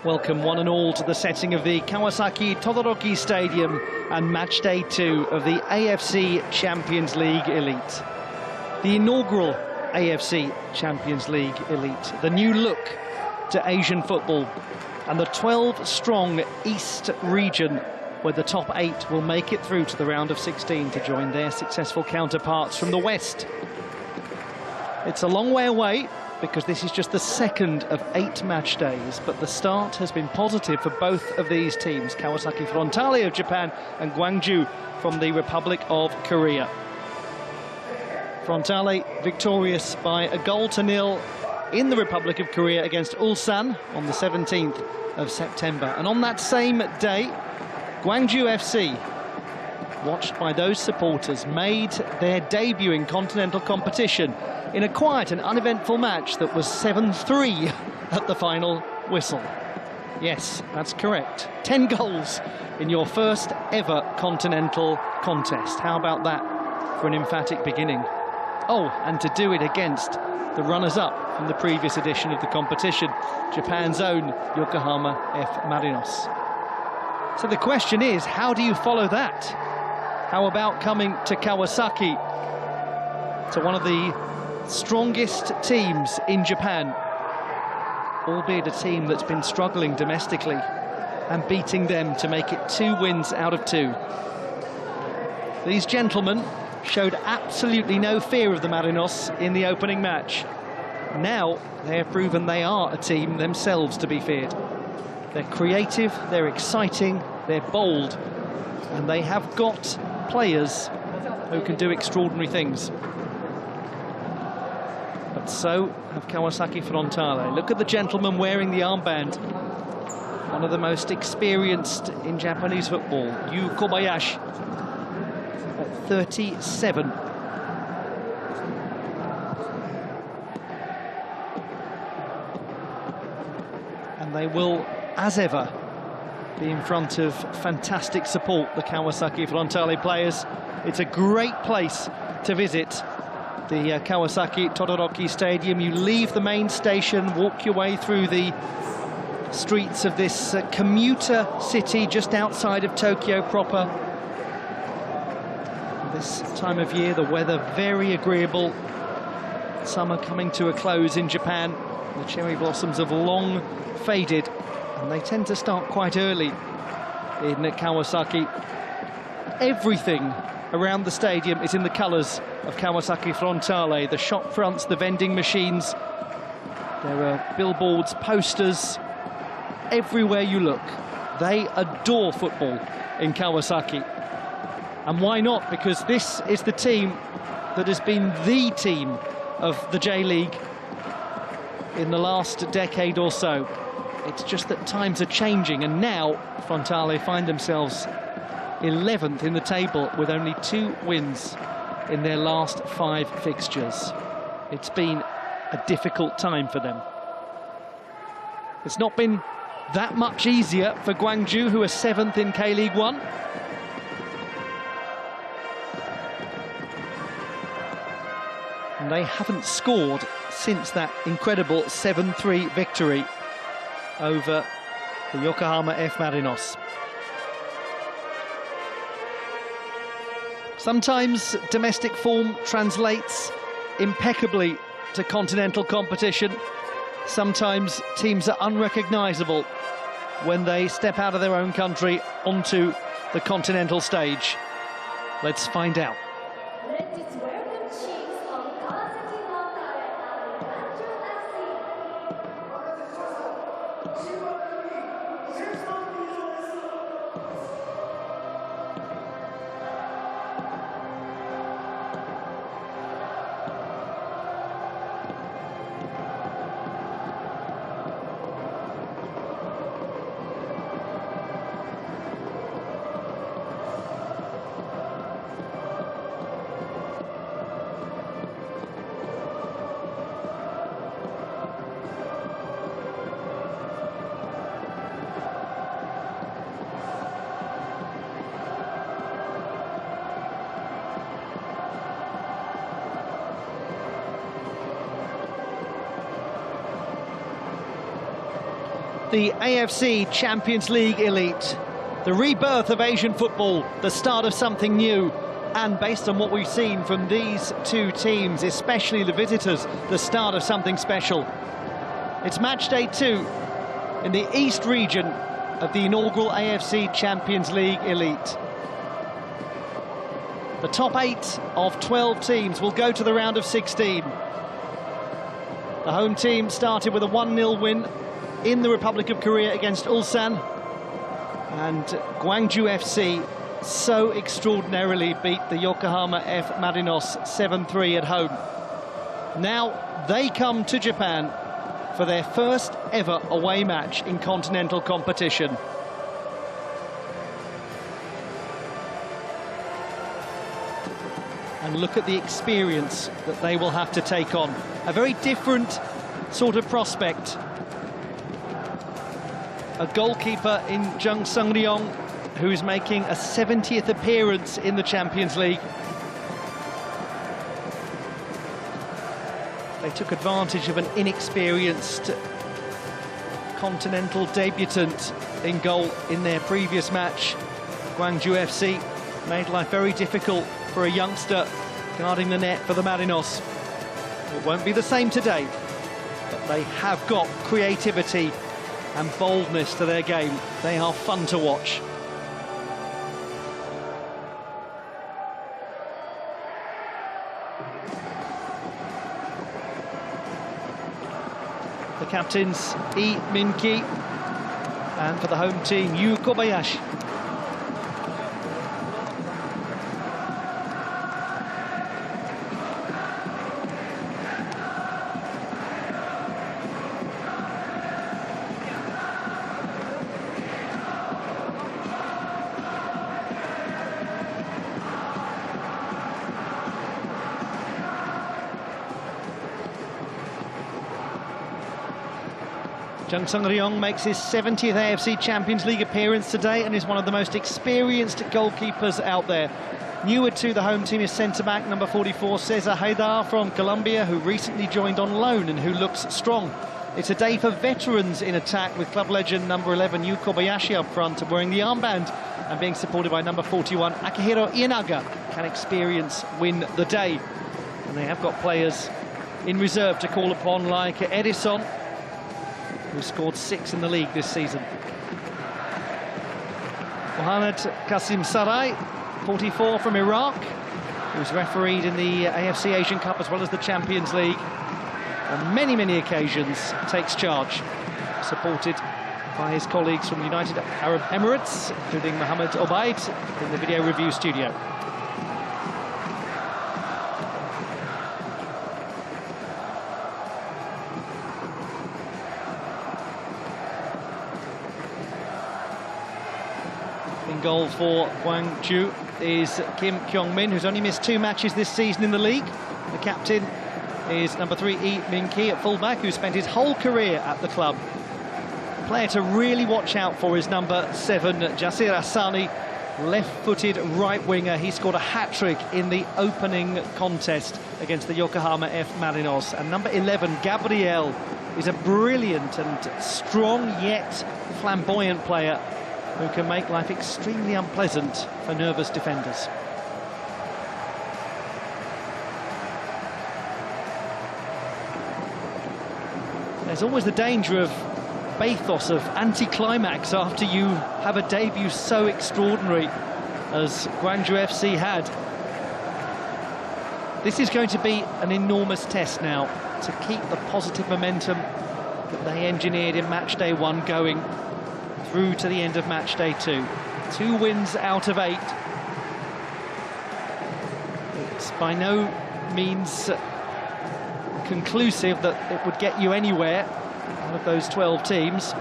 Welcome one and all to the setting of the Kawasaki Todoroki Stadium and match day 2 of the AFC Champions League Elite. The inaugural AFC Champions League Elite, the new look to Asian football, and the 12-strong East region where the top 8 will make it through to the round of 16 to join their successful counterparts from the West. It's a long way away, because this is just the second of 8 match days, but the start has been positive for both of these teams, Kawasaki Frontale of Japan and Gwangju from the Republic of Korea. Frontale victorious by 1-0 in the Republic of Korea against Ulsan on the 17th of September. And on that same day, Gwangju FC, watched by those supporters, made their debut in continental competition in a quiet and uneventful match that was 7-3 at the final whistle. Yes, that's correct. 10 goals in your first ever continental contest. How about that for an emphatic beginning? Oh, and to do it against the runners-up from the previous edition of the competition, Japan's own Yokohama F. Marinos. So the question is, how do you follow that? How about coming to Kawasaki, to one of the strongest teams in Japan, albeit a team that's been struggling domestically, and beating them to make it 2 wins out of 2. These gentlemen showed absolutely no fear of the Marinos in the opening match. Now they have proven they are a team themselves to be feared. They're creative, they're exciting, they're bold, and they have got players who can do extraordinary things. But so have Kawasaki Frontale. Look at the gentleman wearing the armband. One of the most experienced in Japanese football, Yu Kobayashi, at 37. And they will, as ever, be in front of fantastic support, the Kawasaki Frontale players. It's a great place to visit, the Kawasaki Todoroki Stadium. You leave the main station, walk your way through the streets of this commuter city just outside of Tokyo proper. This time of year, the weather very agreeable. Summer coming to a close in Japan. The cherry blossoms have long faded, and they tend to start quite early in Kawasaki. Everything around the stadium is in the colours of Kawasaki Frontale. The shop fronts, the vending machines, there are billboards, posters, everywhere you look. They adore football in Kawasaki. And why not? Because this is the team that has been the team of the J-League in the last decade or so. It's just that times are changing, and now Frontale find themselves 11th in the table with only 2 wins in their last 5 fixtures. It's been a difficult time for them. It's not been that much easier for Gwangju, who are 7th in K-League 1. And they haven't scored since that incredible 7-3 victory over the Yokohama F. Marinos. Sometimes domestic form translates impeccably to continental competition. Sometimes teams are unrecognisable when they step out of their own country onto the continental stage. Let's find out. the AFC Champions League Elite. The rebirth of Asian football, the start of something new, and based on what we've seen from these two teams, especially the visitors, the start of something special. It's match day 2 in the East region of the inaugural AFC Champions League Elite. The top 8 of 12 teams will go to the round of 16. The home team started with a 1-0 win in the Republic of Korea against Ulsan, and Gwangju FC so extraordinarily beat the Yokohama F Marinos 7-3 at home. Now they come to Japan for their first ever away match in continental competition. And look at the experience that they will have to take on. A very different sort of prospect. A goalkeeper in Jung Seung-ryong, who's making a 70th appearance in the Champions League. They took advantage of an inexperienced continental debutant in goal in their previous match. Gwangju FC made life very difficult for a youngster guarding the net for the Marinos. It won't be the same today, but they have got creativity and boldness to their game. They are fun to watch. The captains Lee Min-ki, and for the home team Yu Kobayashi. Jung Seung-ryong makes his 70th AFC Champions League appearance today and is one of the most experienced goalkeepers out there. Newer to the home team is centre-back number 44, Cesar Haidar from Colombia, who recently joined on loan and who looks strong. It's a day for veterans in attack, with club legend number 11, Yu Kobayashi, up front, wearing the armband and being supported by number 41, Akihiro Ienaga. Can experience win the day? And they have got players in reserve to call upon, like Edison, who scored 6 in the league this season. Mohamed Qasim Sarai, 44 from Iraq, who's refereed in the AFC Asian Cup as well as the Champions League. On many, many occasions takes charge, supported by his colleagues from the United Arab Emirates, including Mohammed Obaid in the video review studio. In goal for Gwangju is Kim Kyung-min, who's only missed 2 matches this season in the league. The captain is number 3, Lee Min-ki at fullback, who spent his whole career at the club. The player to really watch out for is number 7, Jasir Asani, left-footed right winger. He scored a hat-trick in the opening contest against the Yokohama F Marinos. And number 11, Gabriel, is a brilliant and strong yet flamboyant player who can make life extremely unpleasant for nervous defenders. There's always the danger of bathos, of anticlimax, after you have a debut so extraordinary as Gwangju FC had. This is going to be an enormous test now to keep the positive momentum that they engineered in match day 1 going through to the end of match day 2. 2 wins out of 8. It's by no means conclusive that it would get you anywhere out of those 12 teams.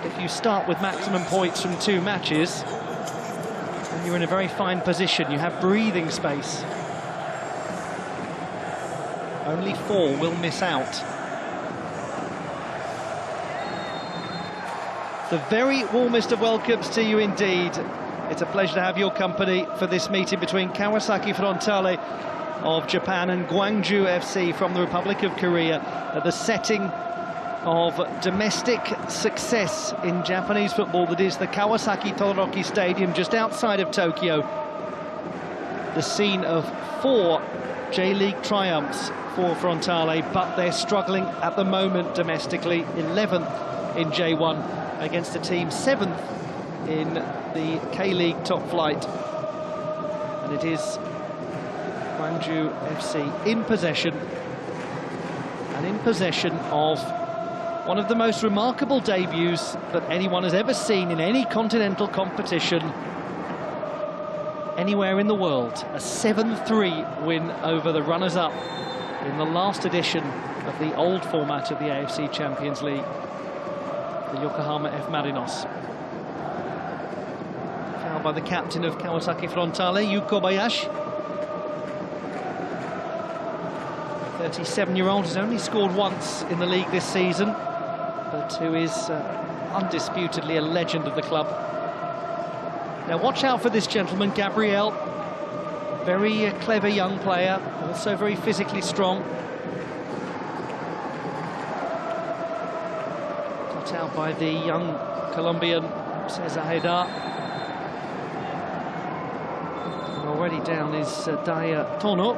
If you start with maximum points from 2 matches, then you're in a very fine position. You have breathing space. Only 4 will miss out. The very warmest of welcomes to you indeed. It's a pleasure to have your company for this meeting between Kawasaki Frontale of Japan and Gwangju FC from the Republic of Korea. The setting of domestic success in Japanese football that is the Kawasaki Todoroki Stadium just outside of Tokyo. The scene of 4 J-League triumphs for Frontale, but they're struggling at the moment domestically. 11th in J1 against a team 7th in the K-League top flight. And it is Gwangju FC in possession, and in possession of one of the most remarkable debuts that anyone has ever seen in any continental competition anywhere in the world. A 7-3 win over the runners-up in the last edition of the old format of the AFC Champions League, the Yokohama F. Marinos. Foul by the captain of Kawasaki Frontale, Yu Kobayashi. 37-year-old has only scored once in the league this season, but who is undisputedly a legend of the club. Now watch out for this gentleman, Gabriel. Very clever young player, also very physically strong. Cut out by the young Colombian Cesar Haidar. And already down is Daya Tono.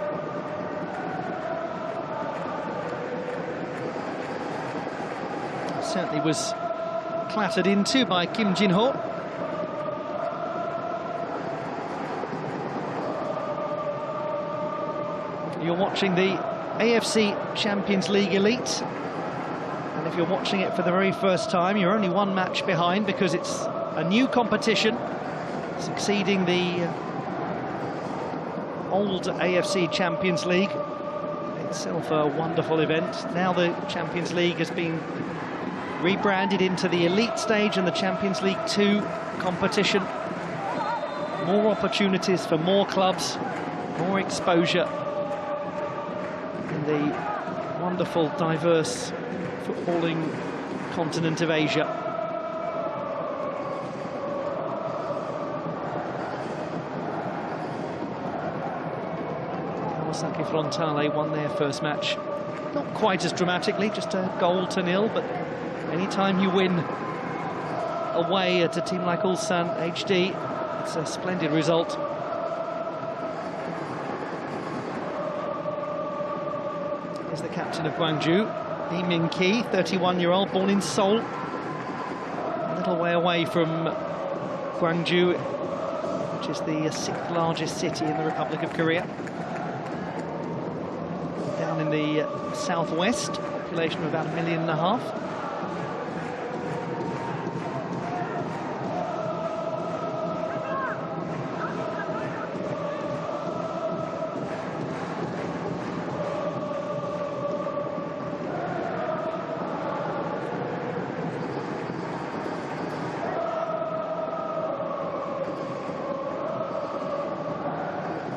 Certainly was clattered into by Kim Jin-ho. You're watching the AFC Champions League Elite, and if you're watching it for the very first time, you're only one match behind because it's a new competition, succeeding the old AFC Champions League. Itself a wonderful event. Now the Champions League has been rebranded into the Elite stage and the Champions League 2 competition. More opportunities for more clubs, more exposure in the wonderful, diverse footballing continent of Asia. Kawasaki Frontale won their first match. Not quite as dramatically, just a 0-0, but anytime you win away at a team like Ulsan HD, it's a splendid result. Here's the captain of Gwangju, Lee Min-ki, 31-year-old, born in Seoul. A little way away from Gwangju, which is the 6th largest city in the Republic of Korea. Down in the southwest, population of about 1.5 million.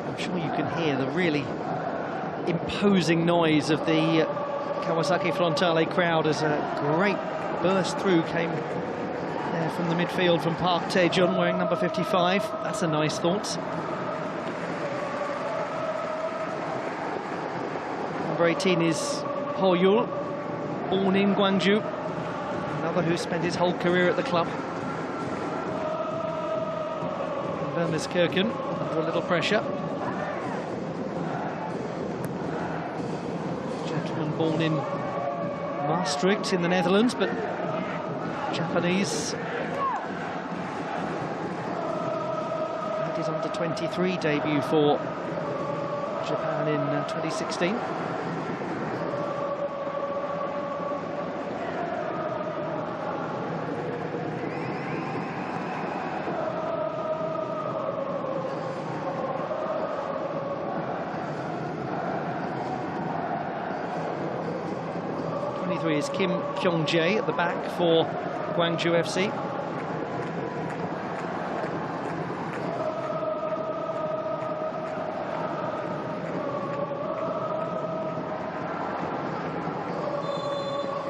I'm sure you can hear the really imposing noise of the Kawasaki Frontale crowd as a great burst through came there from the midfield from Park Tae-jun wearing number 55. That's a nice thought. Number 18 is Ho Yul, born in Gwangju, another who spent his whole career at the club. Vermeskirchen under a little pressure. Born in Maastricht in the Netherlands, but Japanese. Had his under-23 debut for Japan in 2016. Is Kim Kyung-jae at the back for Gwangju FC.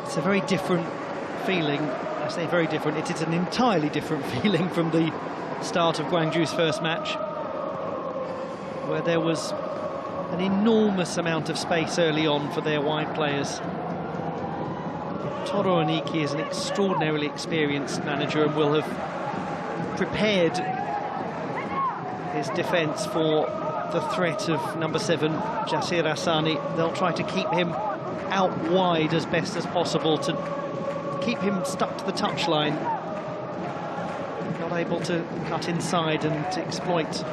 It's a very different feeling. I say very different, it is an entirely different feeling from the start of Gwangju's first match, where there was an enormous amount of space early on for their wide players. Toro Oniki is an extraordinarily experienced manager and will have prepared his defence for the threat of number 7, Jasir Hassani. They'll try to keep him out wide as best as possible, to keep him stuck to the touchline, not able to cut inside and to exploit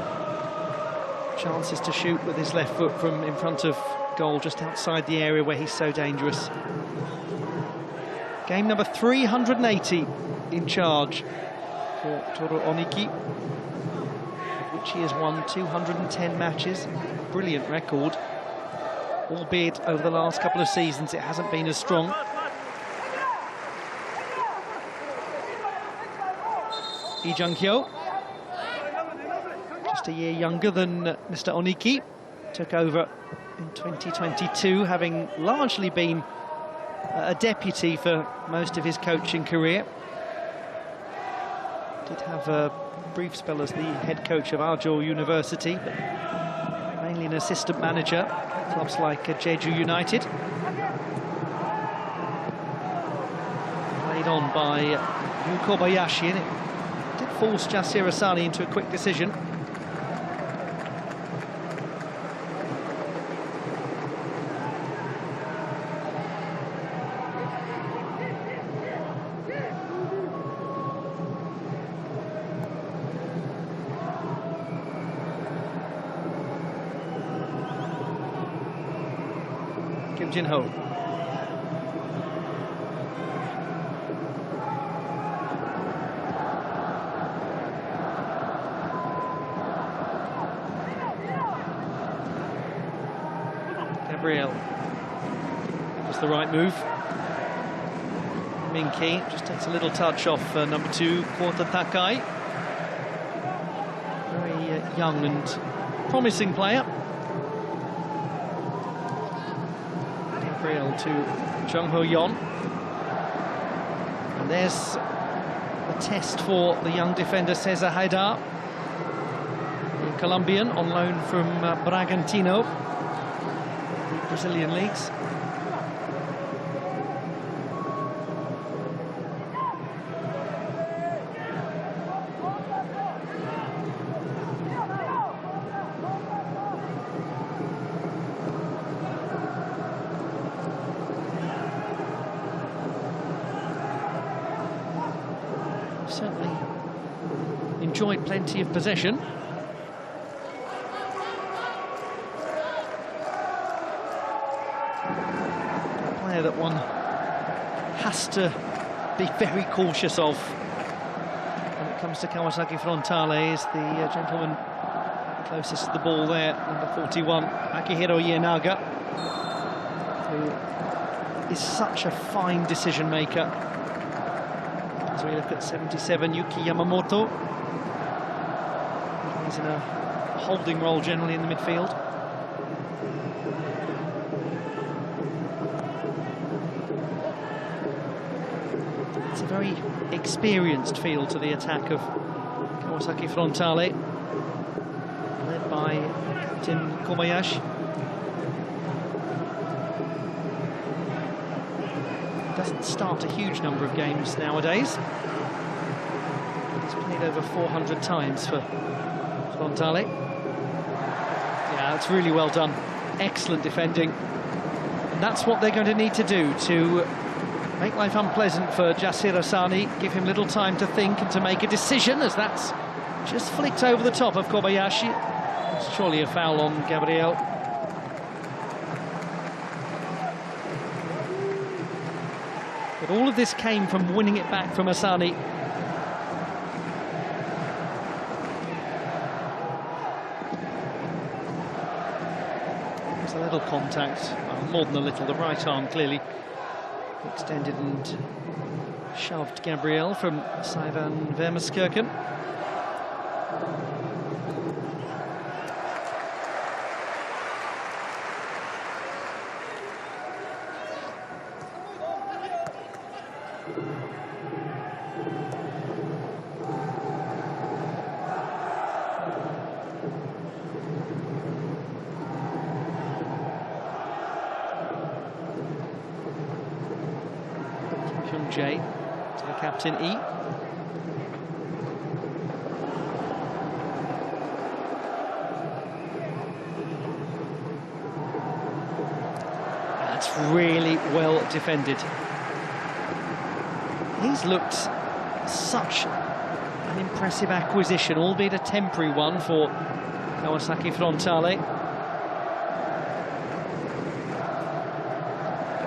chances to shoot with his left foot from in front of goal, just outside the area where he's so dangerous. Game number 380 in charge for Toro Oniki, which he has won 210 matches. Brilliant record, albeit over the last couple of seasons it hasn't been as strong. Lee Jung-hyo, just a year younger than Mr. Oniki, took over in 2022, having largely been a deputy for most of his coaching career. Did have a brief spell as the head coach of Arjo University, but mainly an assistant manager at clubs like Jeju United. Played on by Yu Kobayashi, and it did force Jasir Hassani into a quick decision. Kim Jin-ho. Gabriel. Just the right move. Min-ki just takes a little touch off number 2, Kota Takai. Very young and promising player. To Jung Ho-yeon, and there's a test for the young defender Cesar Haidar, the Colombian on loan from Bragantino, the Brazilian leagues. Certainly enjoyed plenty of possession. A player that one has to be very cautious of when it comes to Kawasaki Frontale is the gentleman closest to the ball there, number 41, Akihiro Ienaga, who is such a fine decision maker. As we look at 77, Yuki Yamamoto. He's in a holding role generally in the midfield. It's a very experienced field to the attack of Kawasaki Frontale, led by Captain Kobayashi. Doesn't start a huge number of games nowadays. He's played over 400 times for Frontale. Yeah, it's really well done. Excellent defending. And that's what they're going to need to do to make life unpleasant for Jasir Hassani, give him little time to think and to make a decision, as that's just flicked over the top of Kobayashi. It's surely a foul on Gabriel. But all of this came from winning it back from Hassani. There's a little contact, more than a little, the right arm clearly extended and shoved Gabriel from Saivan Vermaskirchen. Chung Jae to the captain E. That's really well defended. He's looked such an impressive acquisition, albeit a temporary one for Kawasaki Frontale.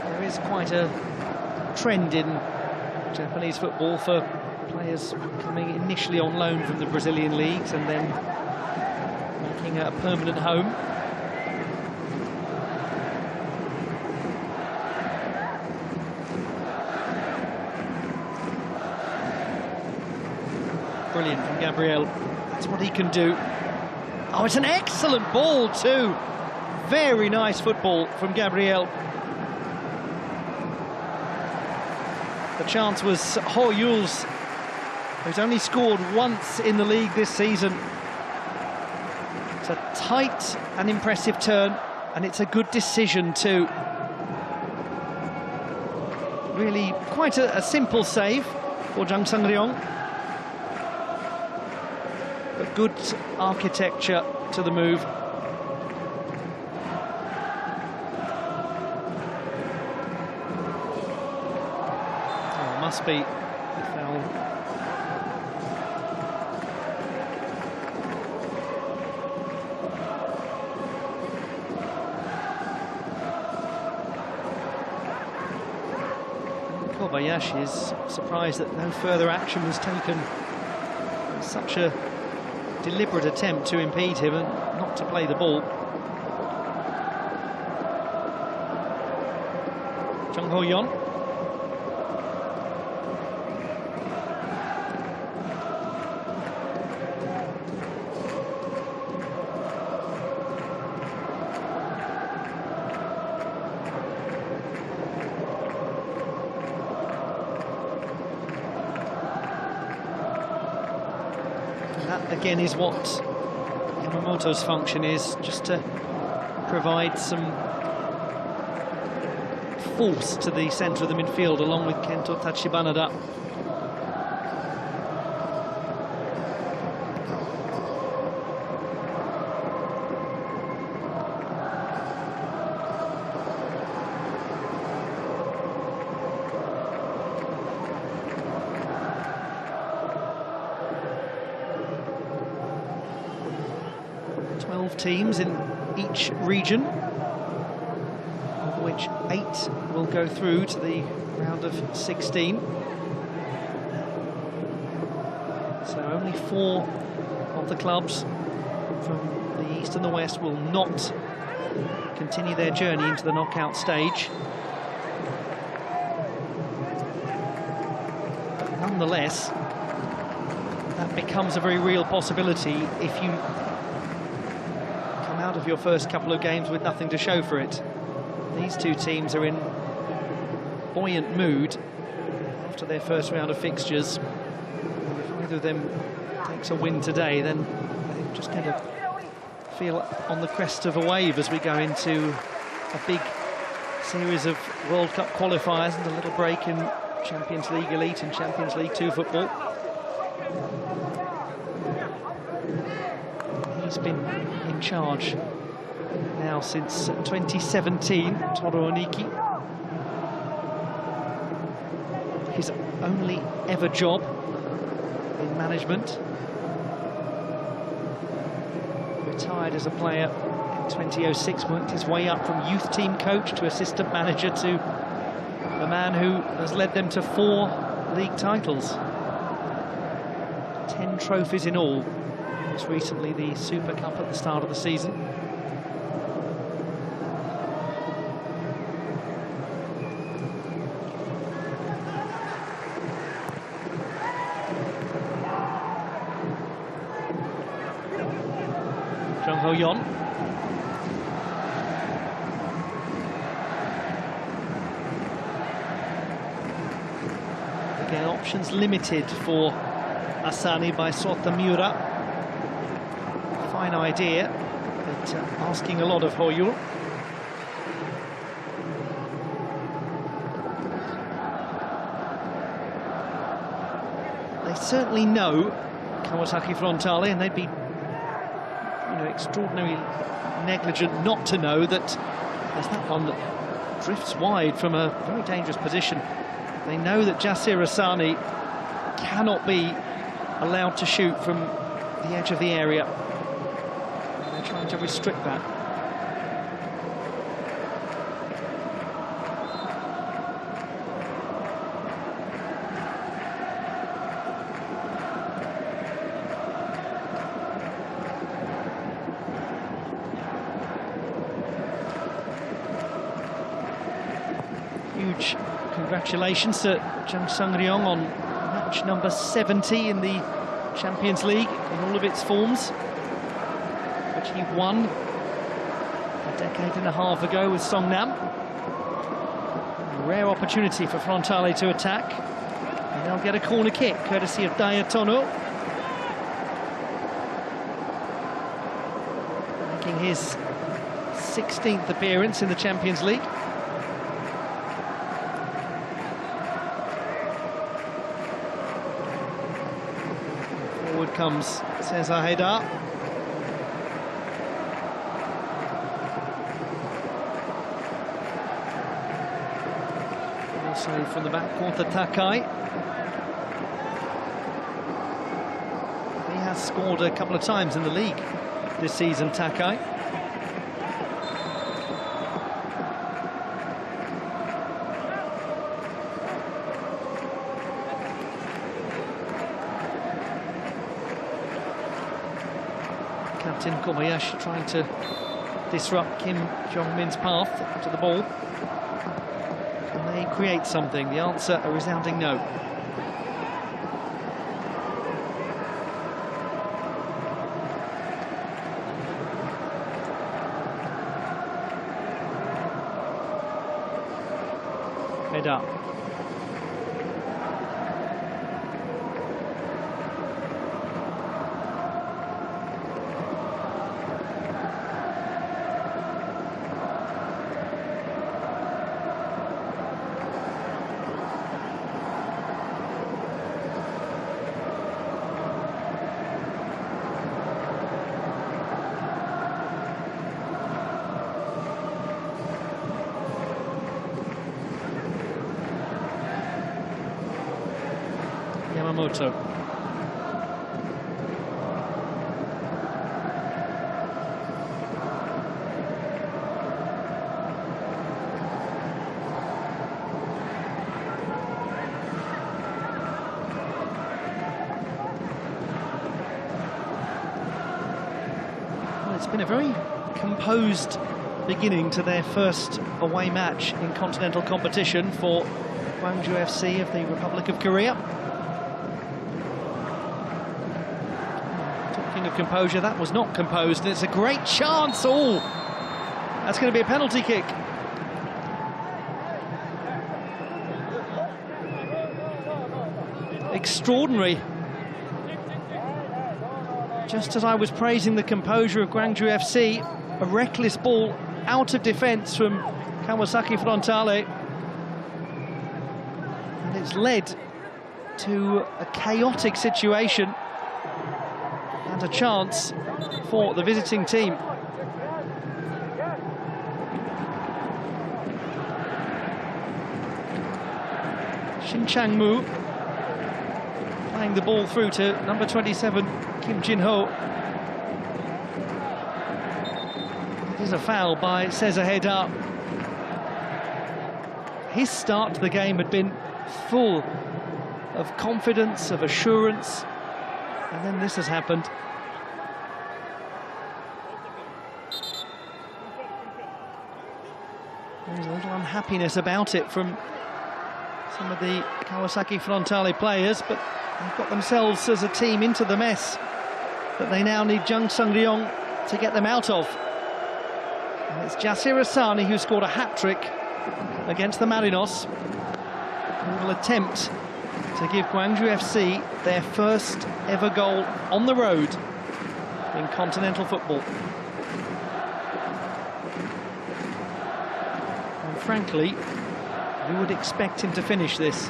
There is quite a trend in Japanese football for players coming initially on loan from the Brazilian leagues and then making a permanent home. Brilliant from Gabriel. That's what he can do. Oh, it's an excellent ball too. Very nice football from Gabriel. The chance was Ho Yul's, who's only scored once in the league this season. It's a tight and impressive turn, and it's a good decision too. Really quite a simple save for Jang Sang-ryong. But good architecture to the move. Oh, must be the foul. Kobayashi is surprised that no further action was taken. Such a deliberate attempt to impede him and not to play the ball. Jung Ho-yeon. That again is what Yamamoto's function is, just to provide some force to the centre of the midfield along with Kento Tachibanada. Teams in each region, of which 8 will go through to the round of 16. So only 4 of the clubs from the East and the West will not continue their journey into the knockout stage. But nonetheless, that becomes a very real possibility if you out of your first couple of games with nothing to show for it. These two teams are in buoyant mood after their first round of fixtures. If either of them takes a win today, then they're just going to feel on the crest of a wave as we go into a big series of World Cup qualifiers and a little break in Champions League Elite and Champions League 2 football. He's been in charge now since 2017, Toru Oniki. His only ever job in management. Retired as a player in 2006, worked his way up from youth team coach to assistant manager to the man who has led them to 4 league titles. 10 trophies in all. Most recently the Super Cup at the start of the season. Jung Ho-yeon. Again, options limited for Asani by Sota Miura. Fine idea, but asking a lot of Ho Yul. they certainly know Kawasaki Frontale, and they'd be, extraordinarily negligent not to know that there's that one that drifts wide from a very dangerous position. They know that Jasir Hassani cannot be allowed to shoot from the edge of the area. They're trying to restrict that. Huge congratulations to Jung Sung-ryong on match number 70 in the Champions League in all of its forms, which he won a decade and a half ago with Songnam. A rare opportunity for Frontale to attack, and they'll get a corner kick courtesy of Daya Tono, making his 16th appearance in the Champions League. Forward comes Cesar Haidar. Also from the back, Korta Takai. He has scored a couple of times in the league this season, Takai. Captain Kobayashi trying to disrupt Kim Jong-min's path to the ball. Can they create something? The answer, a resounding no. Head up. Yamamoto. Well, it's been a very composed beginning to their first away match in continental competition for Gwangju FC of the Republic of Korea. Of composure, that was not composed, and it's a great chance. Oh, that's going to be a penalty kick. Extraordinary. Just as I was praising the composure of Gwangju FC, a reckless ball out of defence from Kawasaki Frontale, and it's led to a chaotic situation and a chance for the visiting team. Shin Chang-moo playing the ball through to number 27, Kim Jin-ho. It is a foul by Cesar Haidar. His start to the game had been full of confidence, of assurance, and then this has happened. There's a little unhappiness about it from some of the Kawasaki Frontale players, but they've got themselves as a team into the mess that they now need Jung Sung-ryong to get them out of. And it's Jasir Hassani who scored a hat-trick against the Marinos, who will attempt to give Gwangju FC their first ever goal on the road in continental football. And frankly, you would expect him to finish this.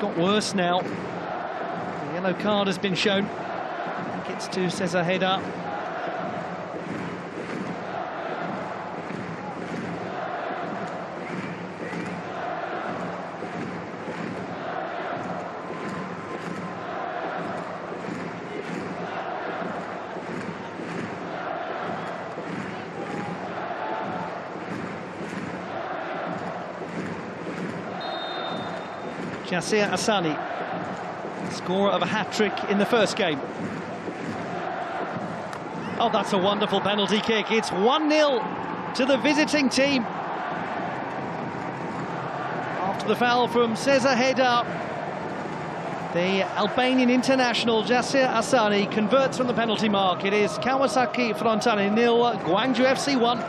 got worse now. The yellow card has been shown. I think it's to Cesar Heda. Jasir Asani, scorer of a hat-trick in the first game. Oh, that's a wonderful penalty kick. It's 1-0 to the visiting team. After the foul from Cesar Heda, the Albanian international Jasir Asani converts from the penalty mark. It is Kawasaki Frontale 0, Gwangju FC 1.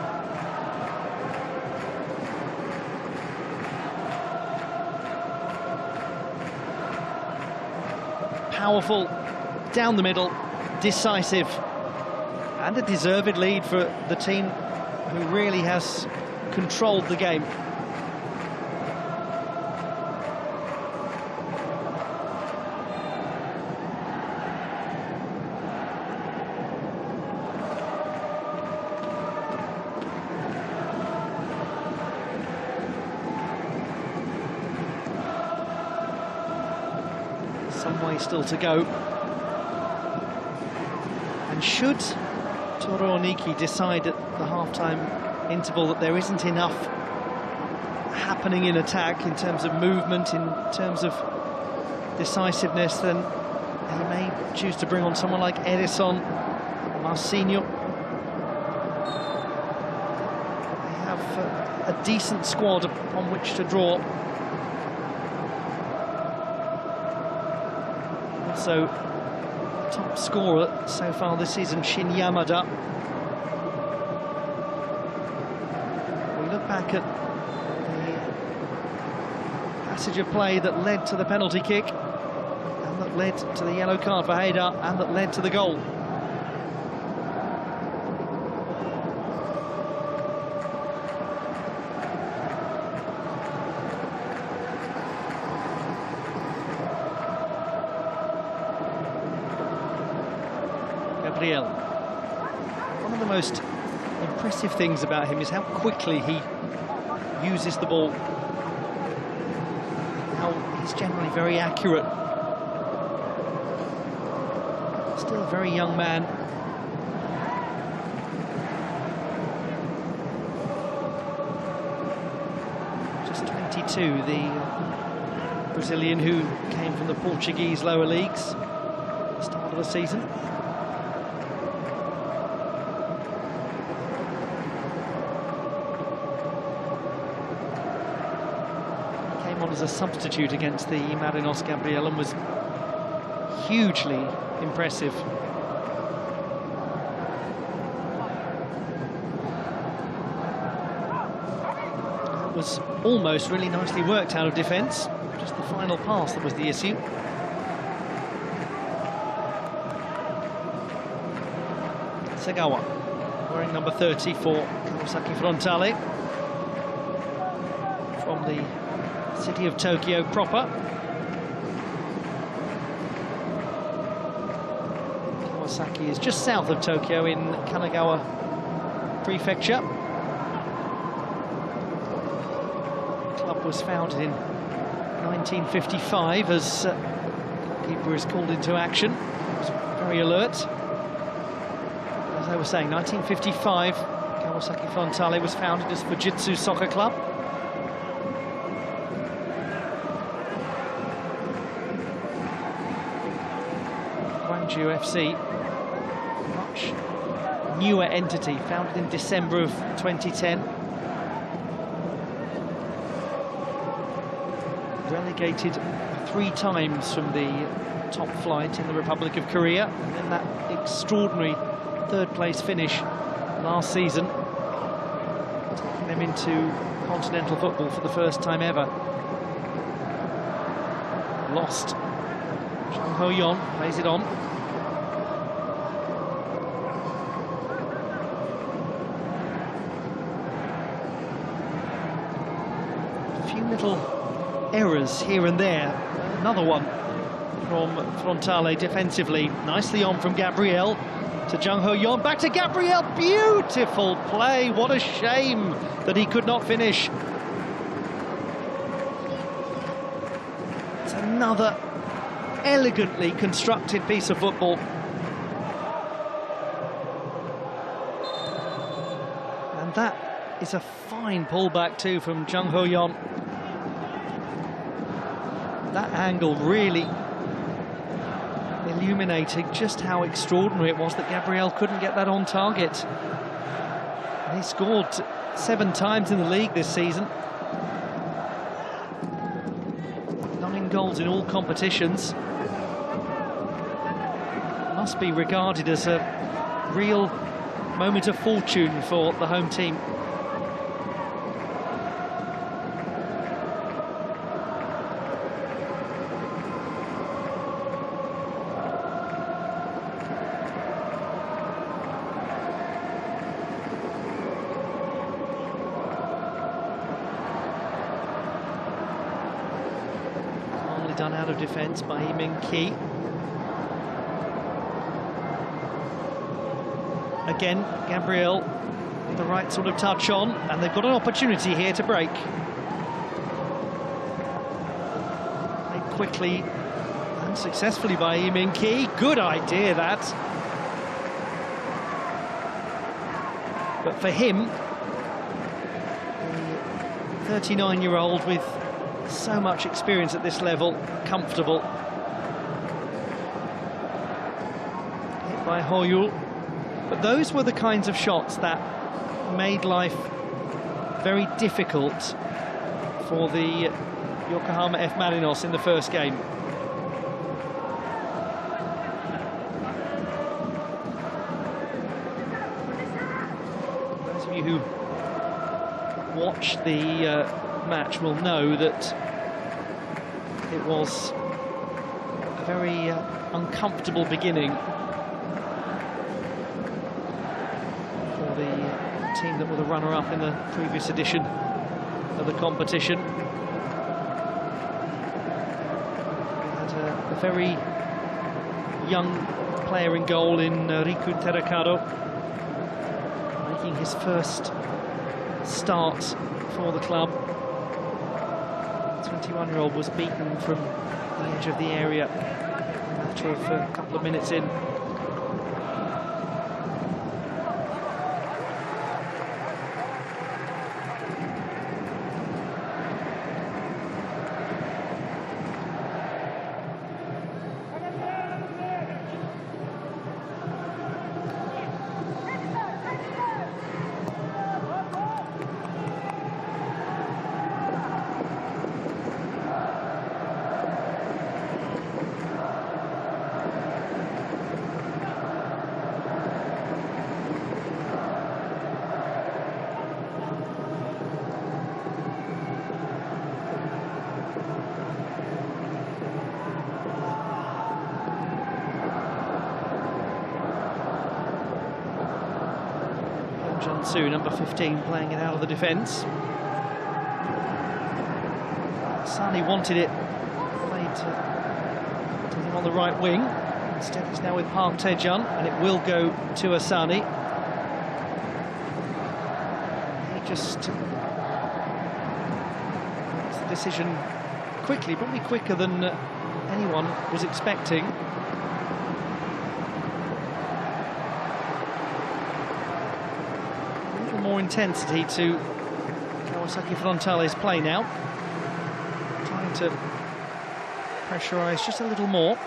Powerful, down the middle, decisive, and a deserved lead for the team who really has controlled the game. Some way still to go. And should Toro Oniki decide at the half-time interval that there isn't enough happening in attack in terms of movement, in terms of decisiveness, then he may choose to bring on someone like Edison, Marcinho. They have a decent squad upon which to draw. Also, top scorer so far this season, Shin Yamada. We look back at the passage of play that led to the penalty kick, and that led to the yellow card for Heda, and that led to the goal. One of the most impressive things about him is how quickly he uses the ball, how he's generally very accurate. Still a very young man. Just 22, the Brazilian who came from the Portuguese lower leagues at the start of the season. As a substitute against the Marinos Gabriel and was hugely impressive. That was almost really nicely worked out of defence. Just the final pass that was the issue. Segawa, wearing number 30 for Kawasaki Frontale, from the city of Tokyo proper. Kawasaki is just south of Tokyo in Kanagawa Prefecture. The club was founded in 1955 as the goalkeeper is called into action. He was very alert. As I was saying, 1955, Kawasaki Frontale was founded as Fujitsu Soccer Club. Gwangju FC, much newer entity, founded in December of 2010. Relegated 3 times from the top flight in the Republic of Korea, and then that extraordinary third-place finish last season, taking them into continental football for the first time ever. Lost. Jang Ho-yeon plays it on. A few little errors here and there. Another one from Frontale defensively. Nicely on from Gabriel to Jung Ho-yeon. Back to Gabriel. Beautiful play. What a shame that he could not finish. It's another elegantly constructed piece of football. And that is a fine pullback too from Jung Ho-yeon. That angle really illuminating just how extraordinary it was that Gabriel couldn't get that on target. And he scored 7 times in the league this season. 9 goals in all competitions. Must be regarded as a real moment of fortune for the home team. Done out of defence by Lee Min-ki. Again, Gabriel, the right sort of touch on, and they've got an opportunity here to break. Played quickly and successfully by Lee Min-ki. Good idea, that. But for him, the 39-year-old with so much experience at this level, comfortable. Hit by Hoyul. But those were the kinds of shots that made life very difficult for the Yokohama F. Marinos in the first game. Those of you who watched the match will know that it was a very uncomfortable beginning for the team that were the runner-up in the previous edition of the competition. We had a very young player in goal in Riku Terakado, making his first start for the club. 21-year-old was beaten from the edge of the area a matter of a couple of minutes in. Su, number 15, playing it out of the defence. Sani wanted it played to him on the right wing. Instead it's now with Park Tae-jun, and it will go to Asani. He just makes the decision quickly, probably quicker than anyone was expecting. More intensity to Kawasaki Frontale's play now, trying to pressurise just a little more.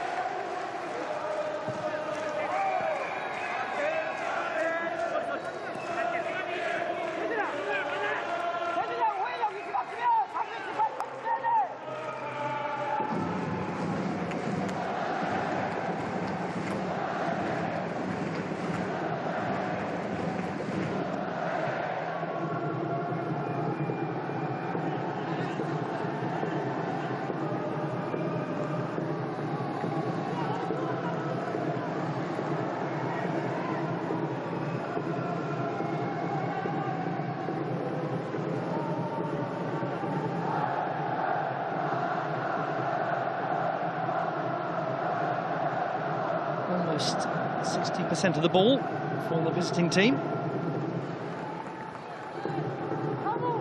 almost 60% of the ball for the visiting team.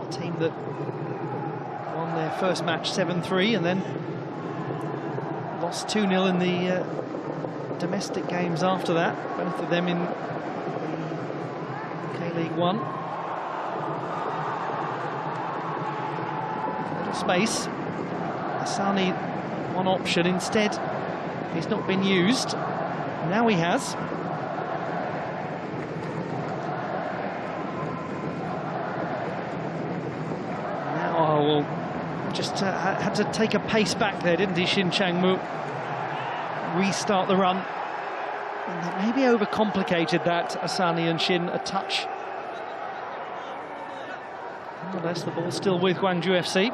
A team that won their first match 7-3 and then lost 2-0 in the domestic games after that, both of them in the K-League 1. Little space. Asani, one option, instead he's not been used. Now he has. Now, well, just had to take a pace back there, didn't he, Shin Chang-mu? Restart the run. And that maybe overcomplicated that, Asani and Shin, a touch. Nonetheless, the ball's still with Gwangju FC.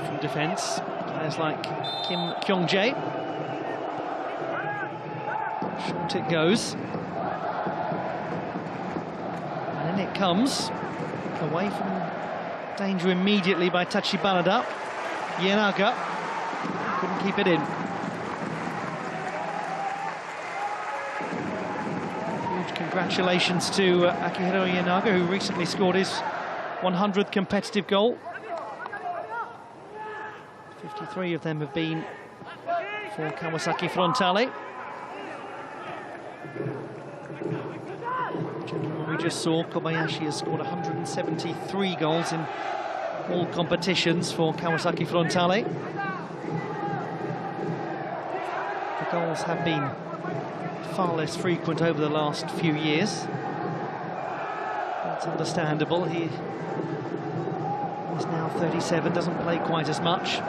From defence, players like Kim Kyung-jae. Short it goes. And in it comes. Away from danger immediately by Tachibanada. Ienaga couldn't keep it in. Huge congratulations to Akihiro Ienaga, who recently scored his 100th competitive goal. 53 of them have been for Kawasaki Frontale. We just saw Kobayashi has scored 173 goals in all competitions for Kawasaki Frontale. The goals have been far less frequent over the last few years. That's understandable. He is now 37, doesn't play quite as much.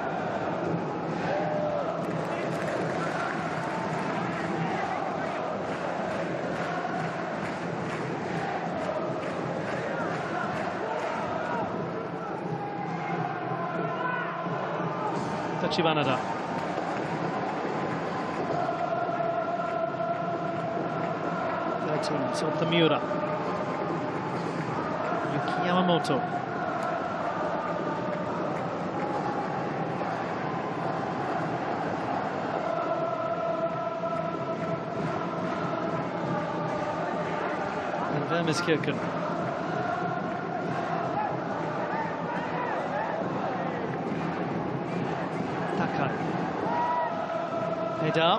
Tachibanada. Sota Miura. Yuki Yamamoto. And Vermiskirchen. Hedar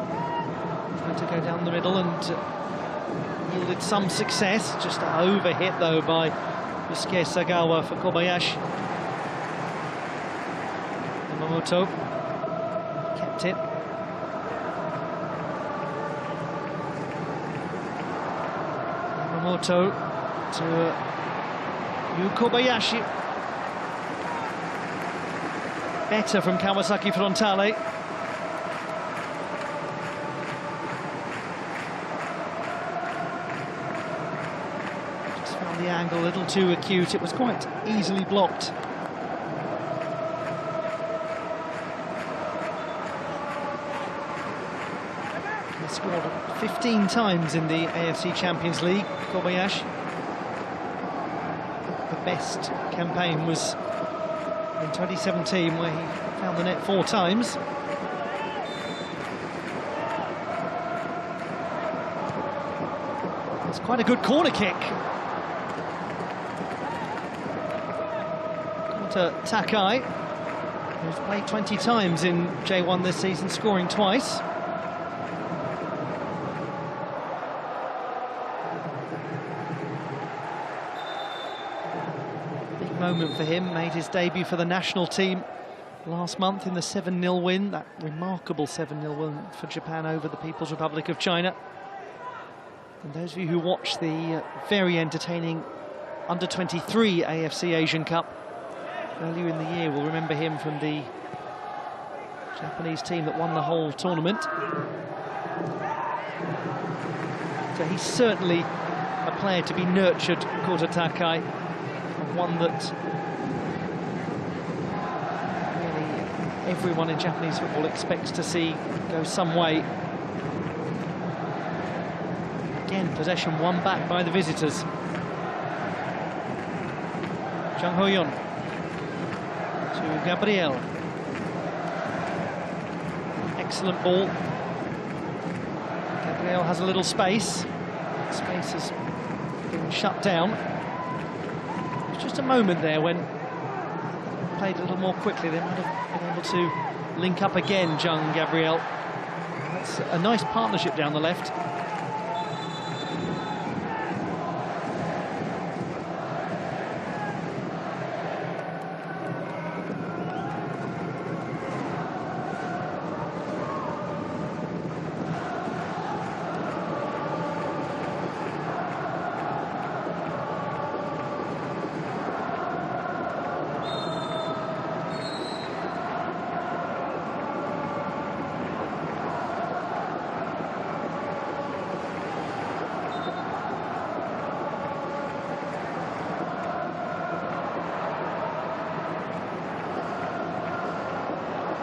trying to go down the middle and yielded some success. Just an overhit though by Yusuke Sagawa for Kobayashi. Yamamoto kept it. Yamamoto to Yu Kobayashi. Better from Kawasaki Frontale. The angle a little too acute, it was quite easily blocked. He scored 15 times in the AFC Champions League, Kobayashi. The best campaign was in 2017, where he found the net 4 times. It's quite a good corner kick. Takai, who's played 20 times in J1 this season, scoring twice. Big moment for him, made his debut for the national team last month in the 7-0 win, that remarkable 7-0 win for Japan over the People's Republic of China. And those of you who watched the very entertaining Under-23 AFC Asian Cup earlier in the year will remember him from the Japanese team that won the whole tournament. So he's certainly a player to be nurtured, Kota Takai, one that really everyone in Japanese football expects to see go some way. Again, possession won back by the visitors. Jung Ho-yeon to Gabriel. Excellent ball. Gabriel has a little space. Space has been shut down. It's just a moment there when played a little more quickly. They might have been able to link up again, Jung, Gabriel. That's a nice partnership down the left.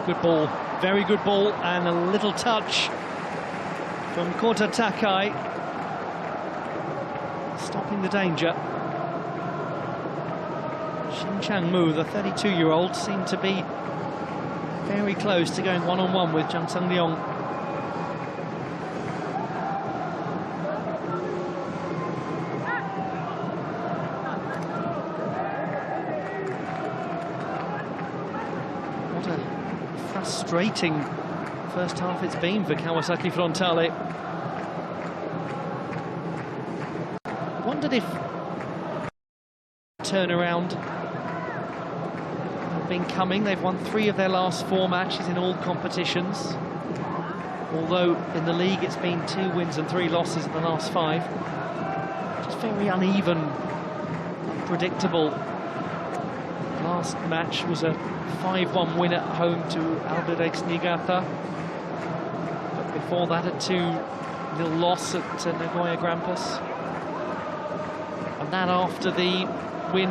Good ball, very good ball, and a little touch from Kota Takai, stopping the danger. Shin Chang-mu, the 32-year-old, seemed to be very close to going one-on-one with Jang Sung-ryong. What a frustrating first half it's been for Kawasaki Frontale. Wondered if turnaround had been coming. They've won 3 of their last 4 matches in all competitions, although in the league it's been 2 wins and 3 losses in the last 5. Just very uneven, unpredictable. Last match was a 5-1 win at home to Albirex Niigata, but before that a 2-0 loss at Nagoya Grampus, and that after the win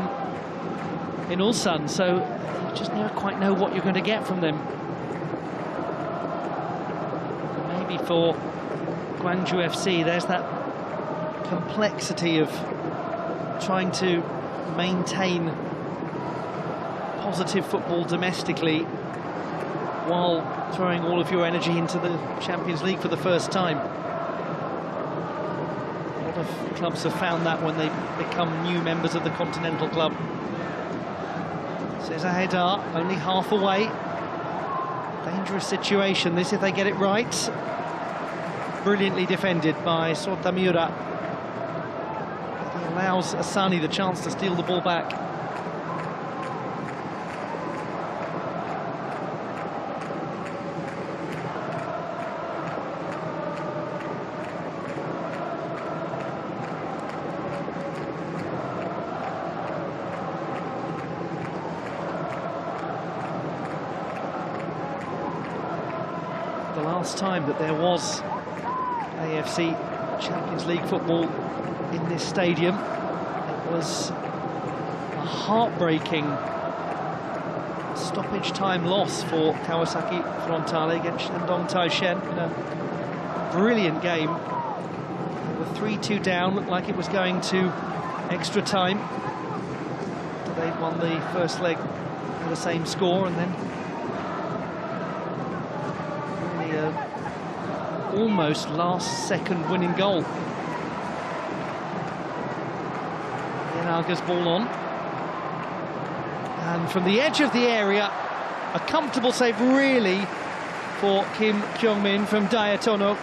in Ulsan. So you just never quite know what you're going to get from them. Maybe for Gwangju FC there's that complexity of trying to maintain positive football domestically while throwing all of your energy into the Champions League for the first time. A lot of clubs have found that when they become new members of the Continental Club. Cesar Haidar only half away. Dangerous situation this if they get it right. Brilliantly defended by Sota Miura. He allows Asani the chance to steal the ball back. The last time that there was AFC Champions League football in this stadium, it was a heartbreaking stoppage time loss for Kawasaki Frontale against Shandong Taishen in a brilliant game. They were 3-2 down, looked like it was going to extra time. They'd won the first leg with the same score, and then almost last-second winning goal. Yenaga's ball on. And from the edge of the area, a comfortable save really for Kim Kyung-min from Diatono.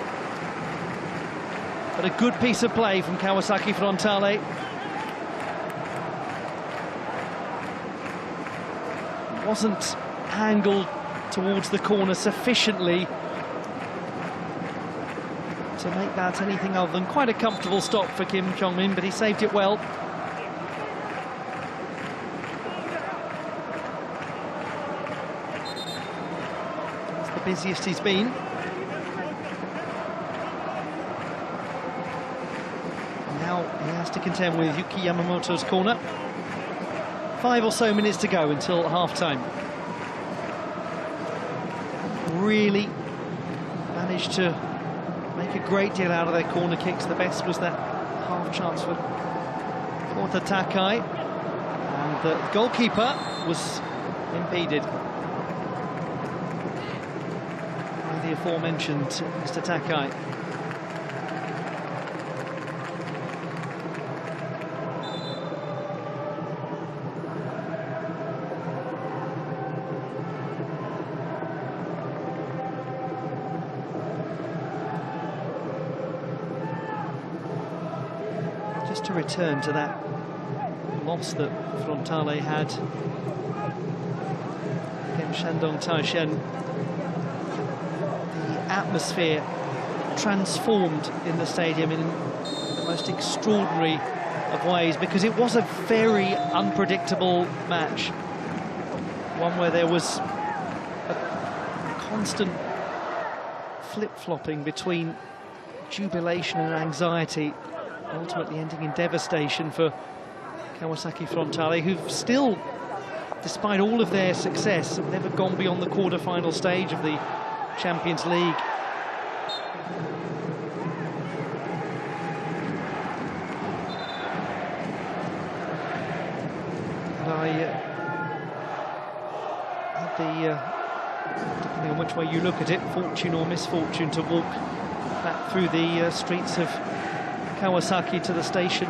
But a good piece of play from Kawasaki Frontale. Wasn't angled towards the corner sufficiently to make that anything other than quite a comfortable stop for Kim Kyung-min, but he saved it well. It's the busiest he's been. to contend with Yuki Yamamoto's corner. 5 or so minutes to go until half-time. Really managed to make a great deal out of their corner kicks. The best was that half chance for Kota Takai, and the goalkeeper was impeded by the aforementioned Mr. Takai. Just to return to that loss that Frontale had against Shandong Taishen, the atmosphere transformed in the stadium in the most extraordinary of ways, because it was a very unpredictable match, one where there was a constant flip-flopping between jubilation and anxiety, ultimately ending in devastation for Kawasaki Frontale, who've still, despite all of their success, have never gone beyond the quarter-final stage of the Champions League. And I had the, depending on which way you look at it, fortune or misfortune to walk back through the streets of Kawasaki to the station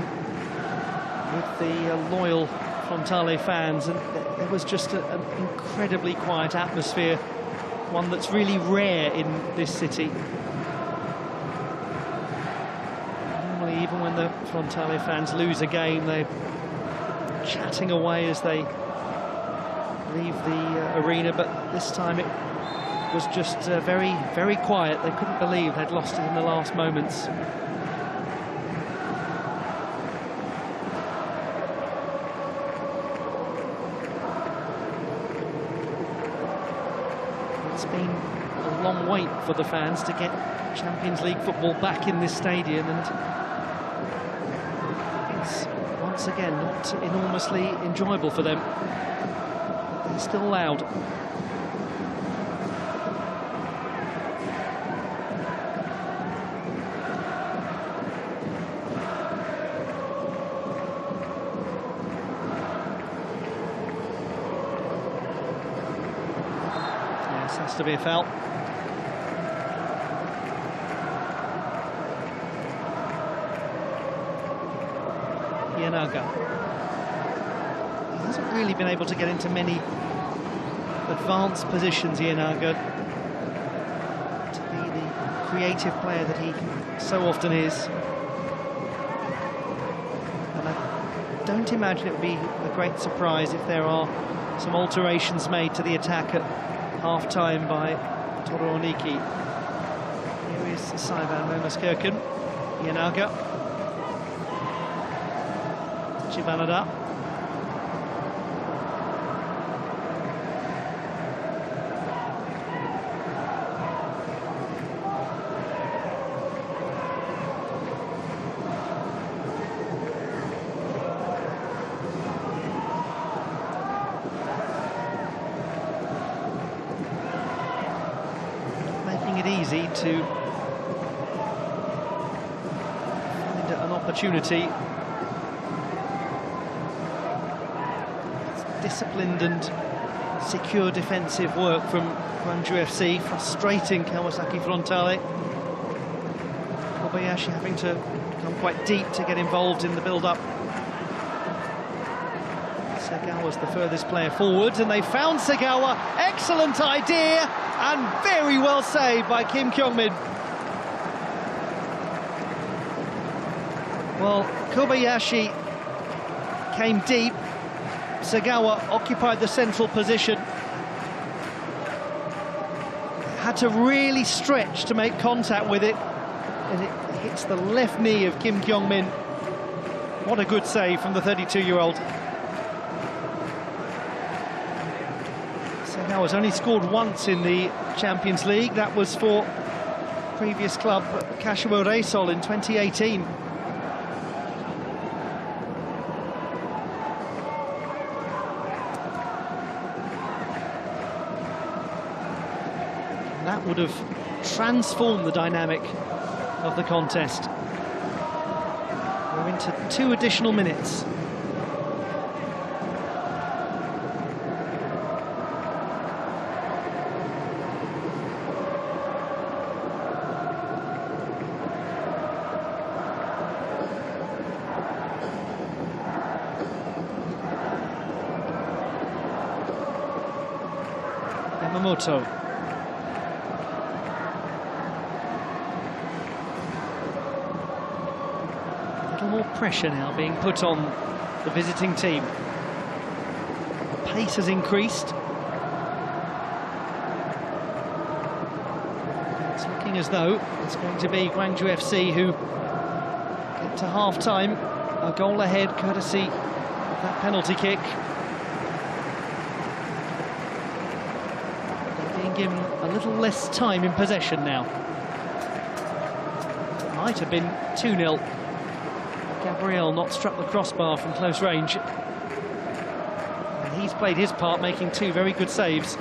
with the loyal Frontale fans, and there was just an incredibly quiet atmosphere, one that's really rare in this city. Normally, even when the Frontale fans lose a game, they're chatting away as they leave the arena, but this time it was just very, very quiet. They couldn't believe they'd lost it in the last moments. It's been a long wait for the fans to get Champions League football back in this stadium, and it's once again not enormously enjoyable for them. They're still loud. Has to be a foul. Yanaga. He hasn't really been able to get into many advanced positions, Yanaga, to be the creative player that he so often is. And I don't imagine it would be a great surprise if there are some alterations made to the attack at half-time by Torooniki. Here is Saivan Momaskirken. Yanaga. Chibanada. It easy to find an opportunity. It's disciplined and secure defensive work from Gwangju FC, frustrating Kawasaki Frontale. Kobayashi having to come quite deep to get involved in the build-up. Segawa's the furthest player forward, and they found Segawa. Excellent idea, and very well saved by Kim Kyung-min. Well, Kobayashi came deep. Segawa occupied the central position. Had to really stretch to make contact with it, and it hits the left knee of Kim Kyung-min. What a good save from the 32-year-old. Segawa's only scored once in the Champions League. That was for previous club Kashiwa Reysol in 2018. that would have transformed the dynamic of the contest. We're into 2 additional minutes. Yamamoto. A little more pressure now being put on the visiting team. The pace has increased. It's looking as though it's going to be Gwangju FC who get to half-time, a goal ahead courtesy of that penalty kick. Given a little less time in possession now. Might have been 2-0. Gabriel not struck the crossbar from close range. And he's played his part, making 2 very good saves.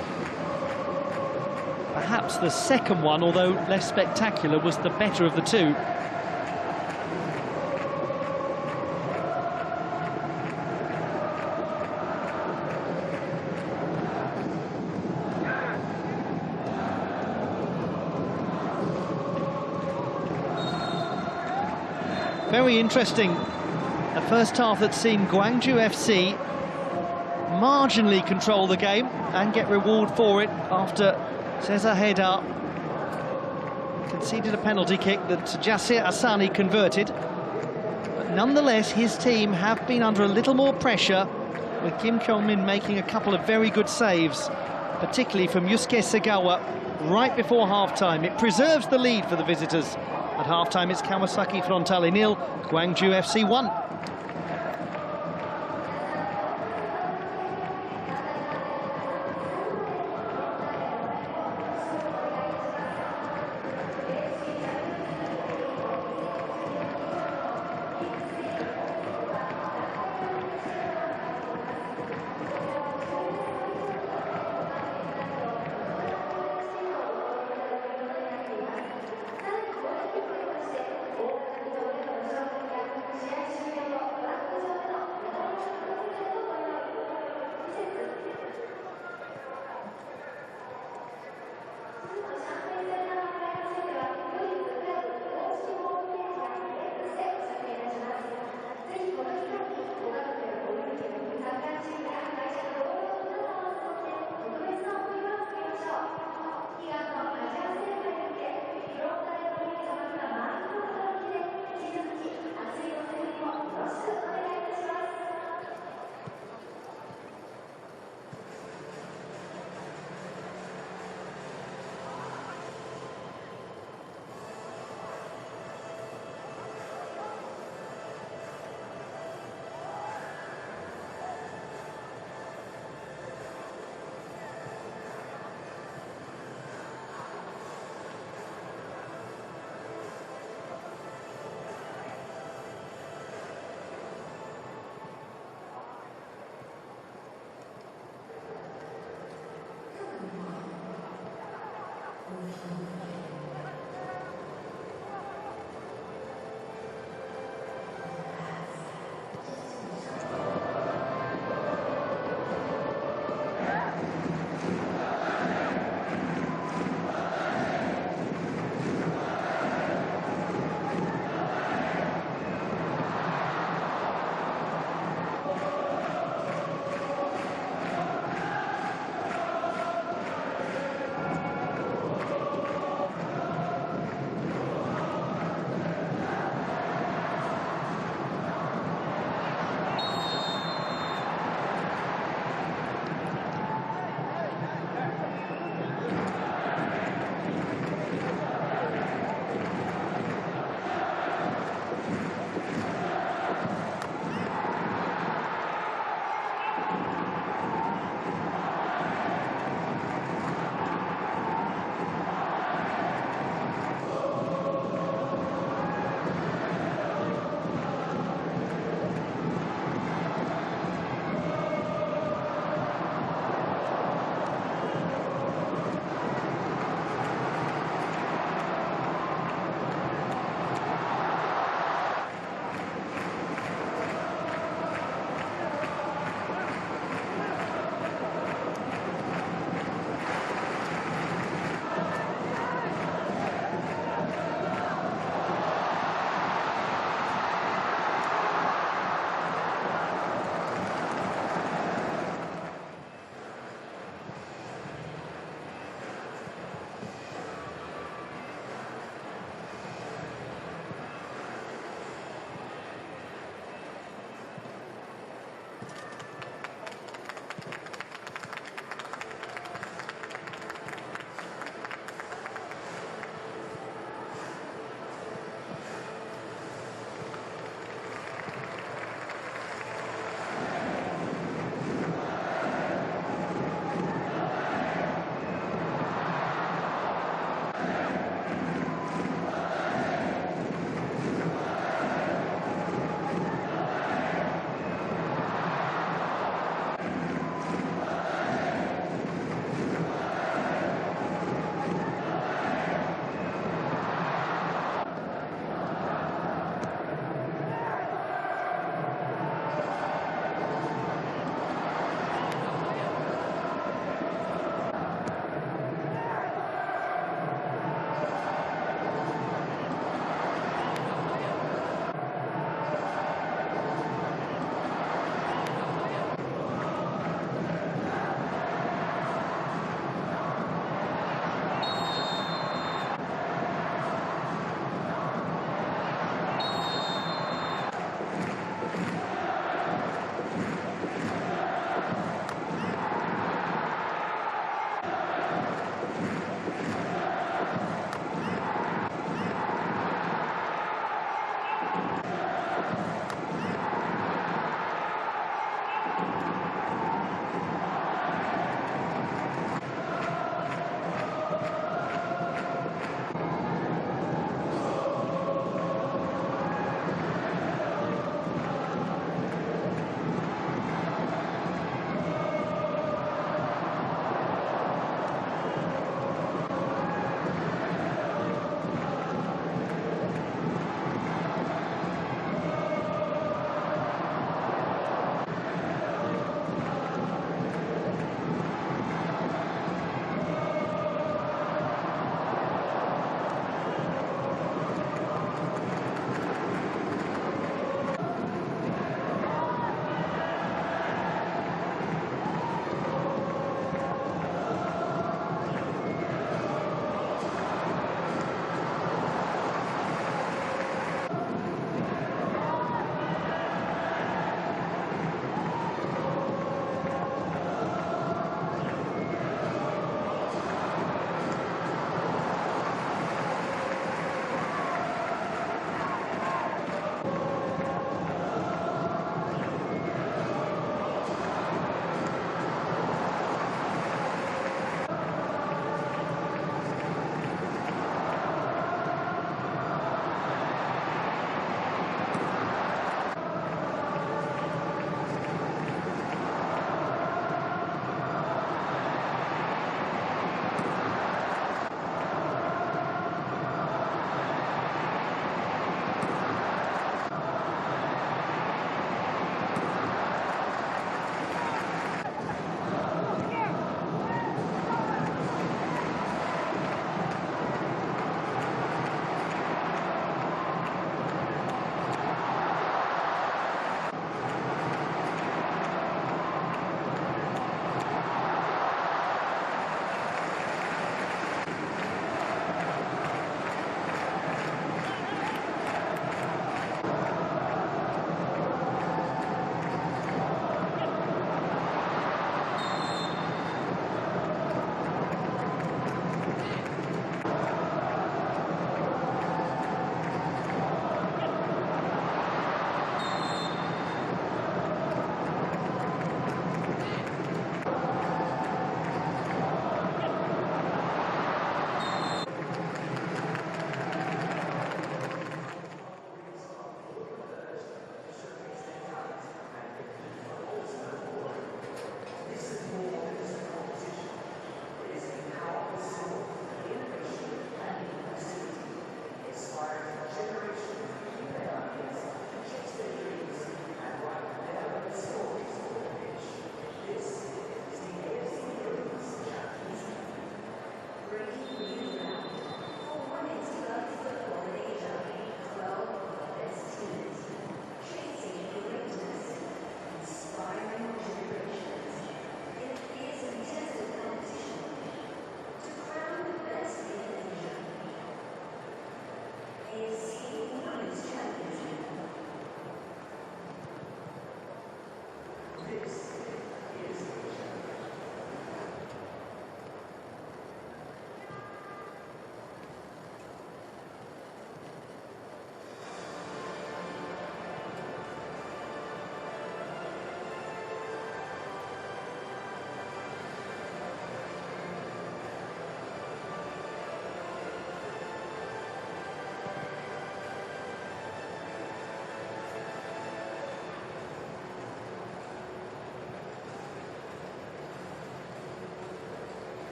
Perhaps the second one, although less spectacular, was the better of the 2. Very interesting, a first half that's seen Gwangju FC marginally control the game and get reward for it after Cesar Haidar conceded a penalty kick that Jasir Asani converted. But nonetheless, his team have been under a little more pressure, with Kim Kyung-min making a couple of very good saves, particularly from Yusuke Segawa right before half-time. It preserves the lead for the visitors. At half-time, it's Kawasaki Frontale 0, Gwangju FC 1.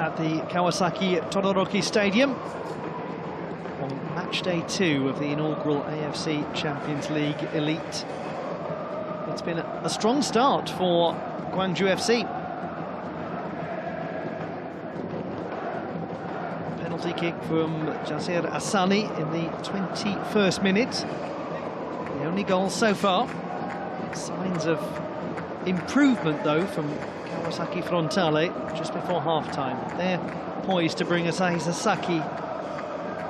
at the Kawasaki Todoroki Stadium on match day 2 of the inaugural AFC Champions League Elite. It's been a strong start for Gwangju FC. Penalty kick from Jasir Asani in the 21st minute. The only goal so far. Signs of improvement, though, from Kawasaki Frontale just before half-time. They're poised to bring Asahi Sasaki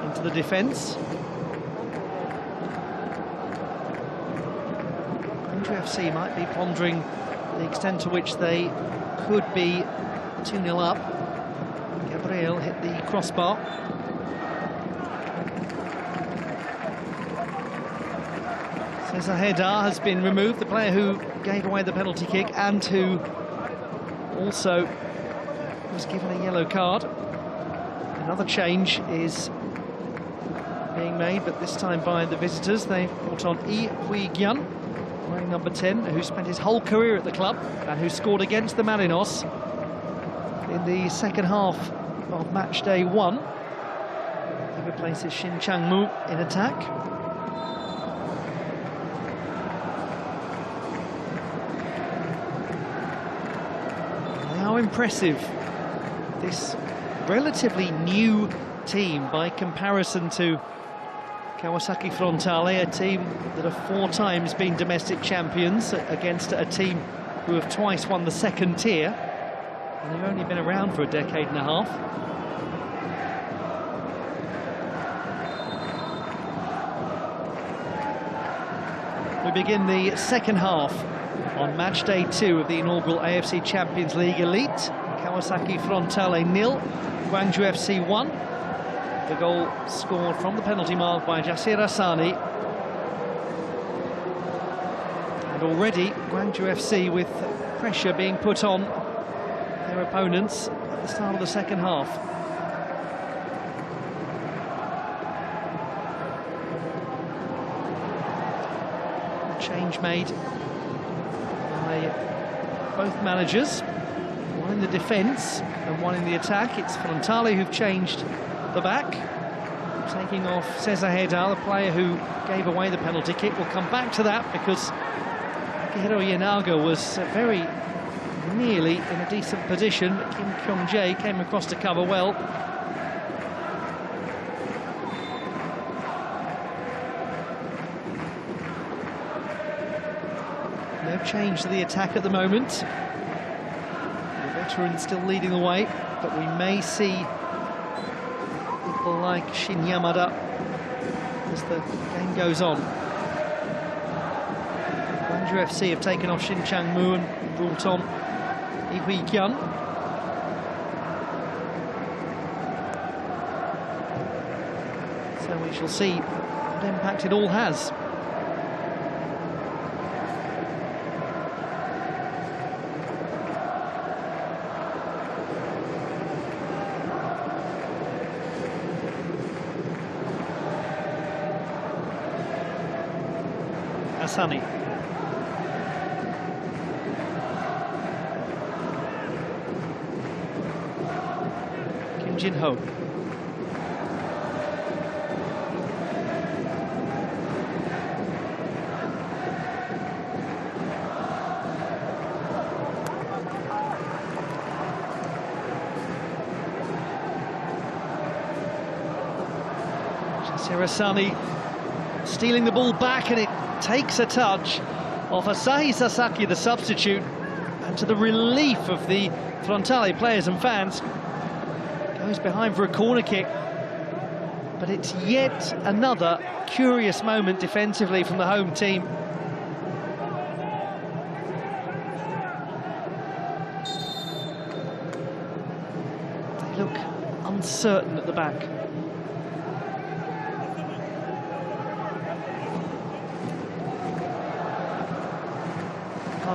into the defence. Gwangju FC might be pondering the extent to which they could be 2-0 up. Gabriel hit the crossbar. Cesar Hedar has been removed, the player who gave away the penalty kick and who also was given a yellow card. Another change is being made, but this time by the visitors. They've brought on Lee Hui-gyan, wearing number 10, who spent his whole career at the club and who scored against the Marinos in the second half of match day 1. He replaces Shin Chang-mu in attack. How impressive, this relatively new team by comparison to Kawasaki Frontale, a team that have 4 times been domestic champions against a team who have twice won the second tier, and they've only been around for a decade and a half. We begin the second half on match day 2 of the inaugural AFC Champions League Elite. Kawasaki Frontale 0, Gwangju FC 1. The goal scored from the penalty mark by Jasir Asani. And already Gwangju FC with pressure being put on their opponents at the start of the second half. Change made by both managers, one in the defence and one in the attack. It's Frontale who've changed the back, taking off Cesar Hedar, the player who gave away the penalty kick. We'll come back to that because Akihiro Yanaga was very nearly in a decent position. Kim Kyung-jae came across to cover well. No change to the attack at the moment. The veteran still leading the way, but we may see people like Shin Yamada as the game goes on. Gwangju FC have taken off Shin Chang-mu and brought on Lee Hui-gyan. So we shall see what impact it all has. Asani. Kim Jin-ho. Jasir Asani stealing the ball back, and it takes a touch of Asahi Sasaki, the substitute, and to the relief of the Frontale players and fans, goes behind for a corner kick. But it's yet another curious moment defensively from the home team. They look uncertain at the back.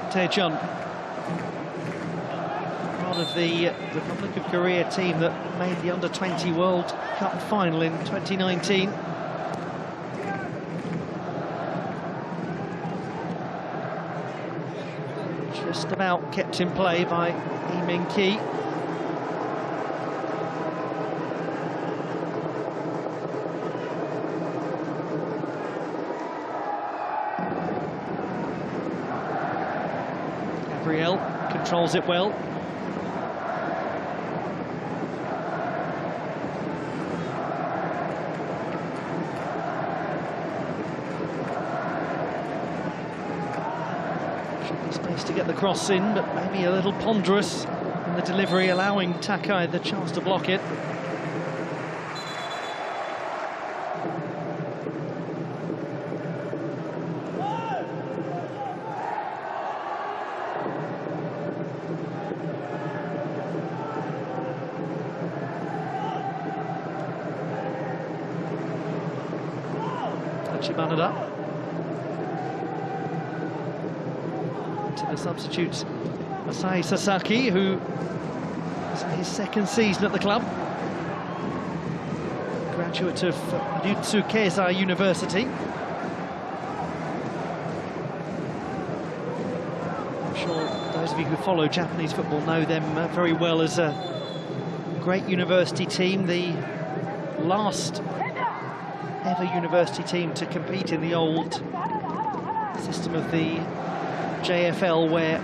Tae-jun, part of the Republic of Korea team that made the Under-20 World Cup final in 2019. Just about kept in play by Lee Min-ki. Gabriel controls it well. Should be space to get the cross in, but maybe a little ponderous in the delivery, allowing Takai the chance to block it. Chibanada to the substitute Masai Sasaki, who is in his second season at the club, graduate of Ryutsu Keizai University. I'm sure those of you who follow Japanese football know them very well as a great university team, the last ever university team to compete in the old system of the JFL, where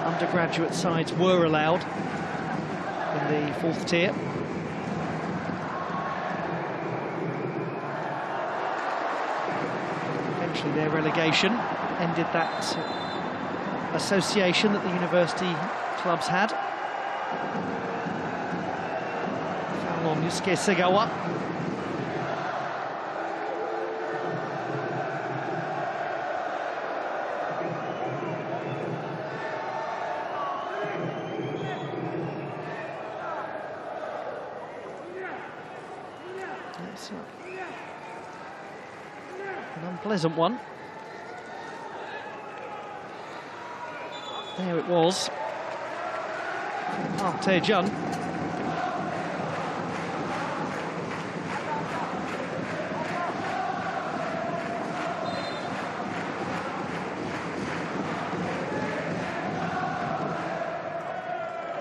undergraduate sides were allowed in the fourth tier. Eventually their relegation ended that association that the university clubs had. Foul on Yusuke Segawa. An unpleasant one. There it was. Park Tae-jun.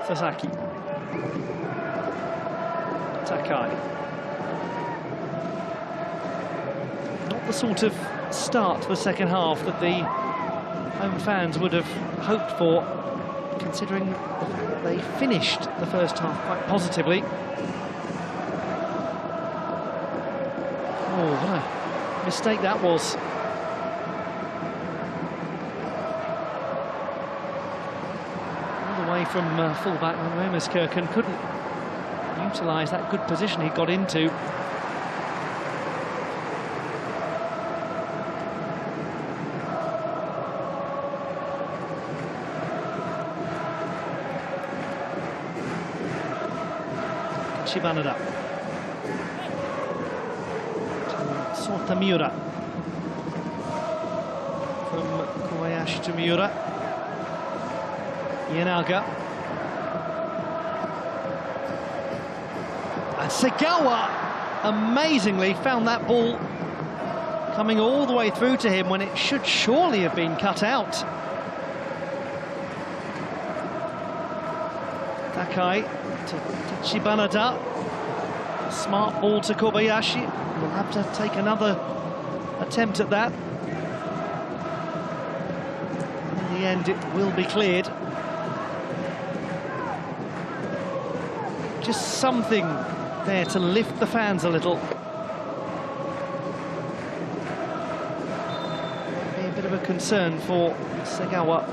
Sasaki. Takai. Not the sort of start to the second half that the home fans would have hoped for, considering the fact that they finished the first half quite positively. Oh, what a mistake that was. All the way from fullback, Kirken couldn't utilise that good position he got into. Chibanada to Sota Miura, from Kobayashi to Miura. Ienaga and Segawa amazingly found that ball coming all the way through to him when it should surely have been cut out. Takai to Chibanada. Smart ball to Kobayashi. We'll have to take another attempt at that. In the end, it will be cleared. Just something there to lift the fans a little. Be a bit of a concern for Segawa.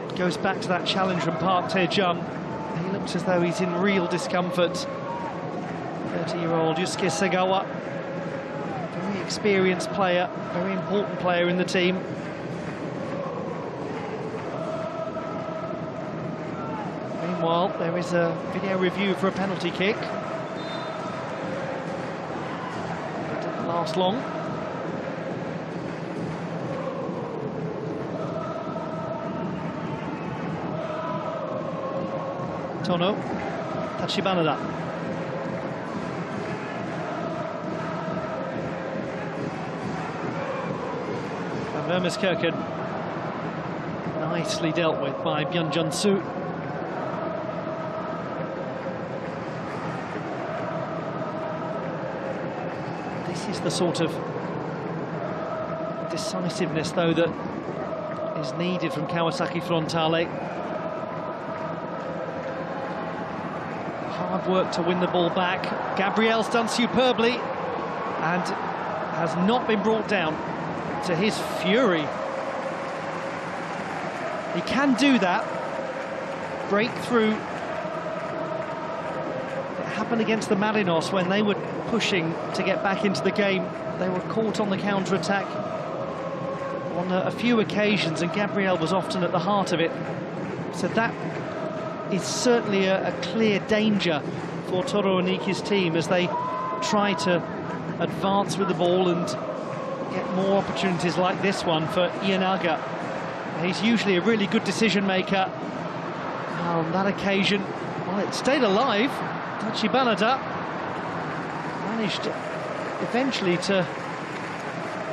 That goes back to that challenge from Park Tae-jun. He looks as though he's in real discomfort. 30-year-old Yusuke Segawa, very experienced player, very important player in the team. Meanwhile, there is a video review for a penalty kick. It didn't last long. Tono, Tachibanada. Van Kirken, nicely dealt with by Byung-jun Soo. This is the sort of decisiveness, though, that is needed from Kawasaki Frontale. Hard work to win the ball back. Gabriel's done superbly and has not been brought down, to his fury. He can do that. Break through. It happened against the Marinos when they were pushing to get back into the game. They were caught on the counter-attack on a few occasions, and Gabriel was often at the heart of it. So that is certainly a clear danger for Toro Aniki's team as they try to advance with the ball and get more opportunities like this one for Ienaga. He's usually a really good decision maker. On that occasion, well, it stayed alive. Tachibanada managed eventually to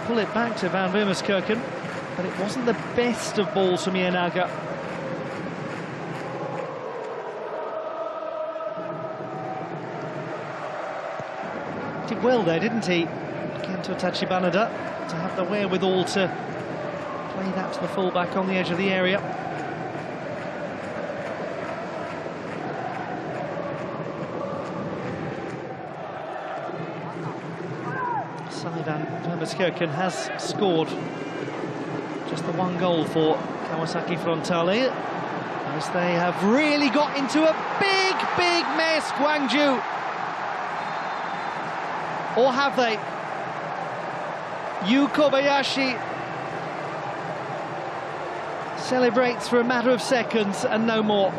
pull it back to Van Vermeerskirchen, but it wasn't the best of balls from Ienaga. Did well there, didn't he? Kento Tachibanada, to have the wherewithal to play that to the fullback on the edge of the area. Van Vermeerskirchen has scored just the one goal for Kawasaki Frontale, as they have really got into a big mess, Gwangju. Or have they? Yu Kobayashi celebrates for a matter of seconds and no more.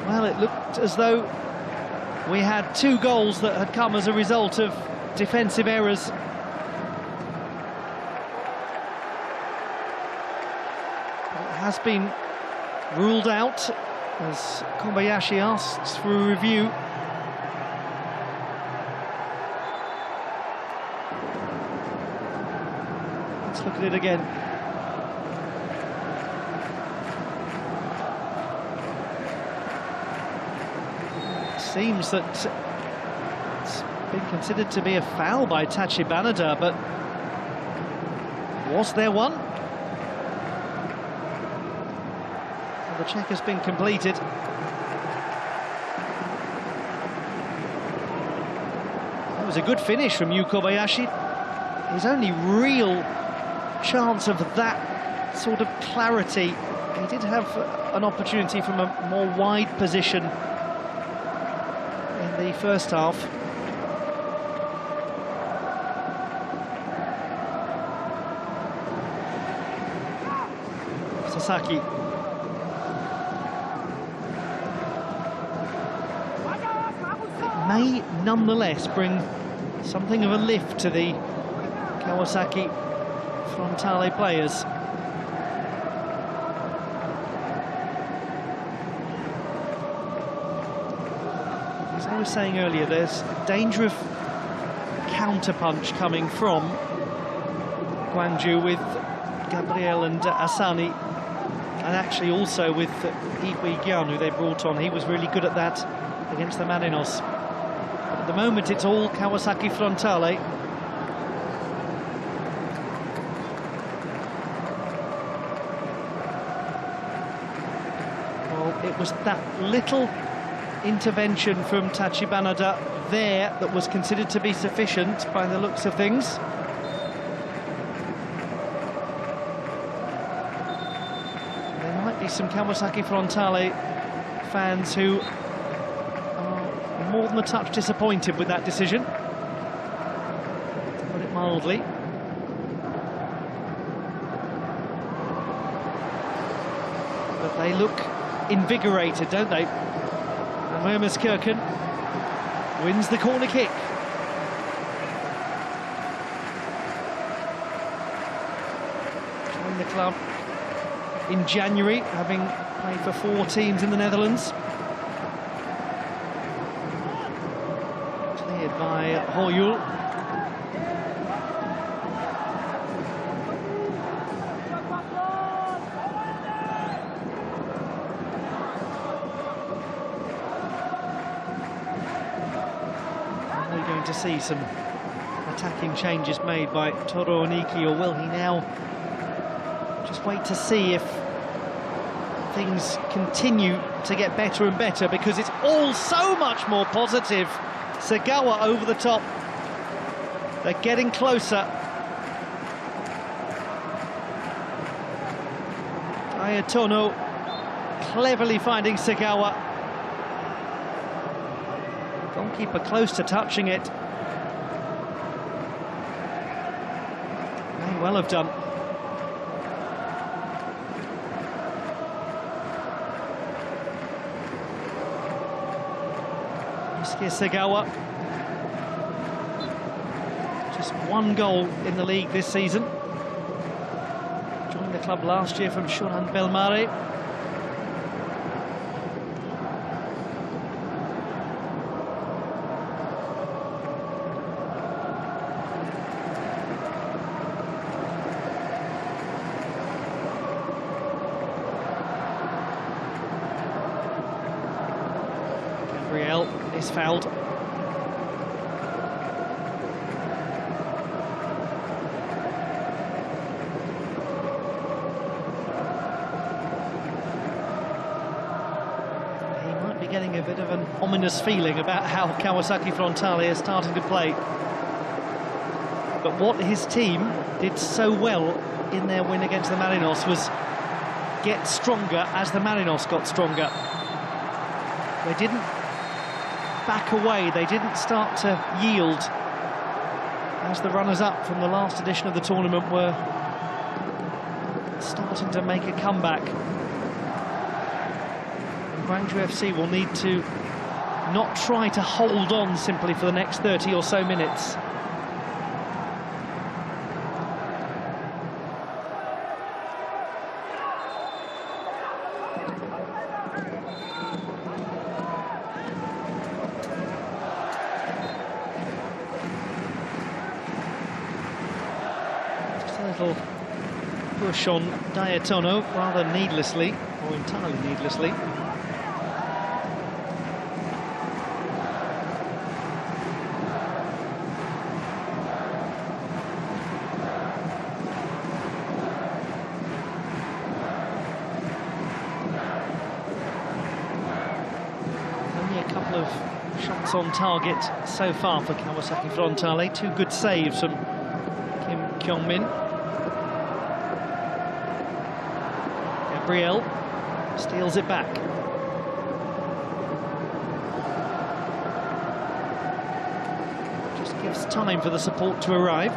Well, it looked as though we had two goals that had come as a result of defensive errors. It has been ruled out as Kobayashi asks for a review. Let's look at it again. Seems that it's been considered to be a foul by Tachibanada, but was there one? Well, the check has been completed. That was a good finish from Yu Kobayashi. His only real chance of that sort of clarity. He did have an opportunity from a more wide position in the first half. Sasaki. It may nonetheless bring something of a lift to the Kawasaki Frontale players. As I was saying earlier, there's danger of counter-punch coming from Gwangju with Gabriel and Asani, and actually also with Ihui Gyan, who they brought on. He was really good at that against the Marinos. But at the moment, it's all Kawasaki Frontale. Well, it was that little intervention from Tachibanada there that was considered to be sufficient by the looks of things. There might be some Kawasaki Frontale fans who are more than a touch disappointed with that decision, to put it mildly. But they look invigorated, don't they? And Vermeerskirchen wins the corner kick. Joined the club in January, having played for 4 teams in the Netherlands. Cleared by Hoyul. to see some attacking changes made by Toro Oniki, or will he now just wait to see if things continue to get better and better, because it's all so much more positive. Sagawa over the top. They're getting closer. Ayatono cleverly finding Sagawa. Goalkeeper close to touching it. May well have done. Sagawa, just one goal in the league this season. Joined the club last year from Shonan Belmare. Gabriel is fouled. He might be getting a bit of an ominous feeling about how Kawasaki Frontale is starting to play. But what his team did so well in their win against the Marinos was get stronger as the Marinos got stronger. They didn't back away, they didn't start to yield as the runners-up from the last edition of the tournament were starting to make a comeback. And Gwangju FC will need to not try to hold on simply for the next 30 or so minutes. Little push on Dayatono, rather needlessly, or entirely needlessly. Only a couple of shots on target so far for Kawasaki Frontale. Two good saves from Kim Kyung-min. Gabriel steals it back. Just gives time for the support to arrive.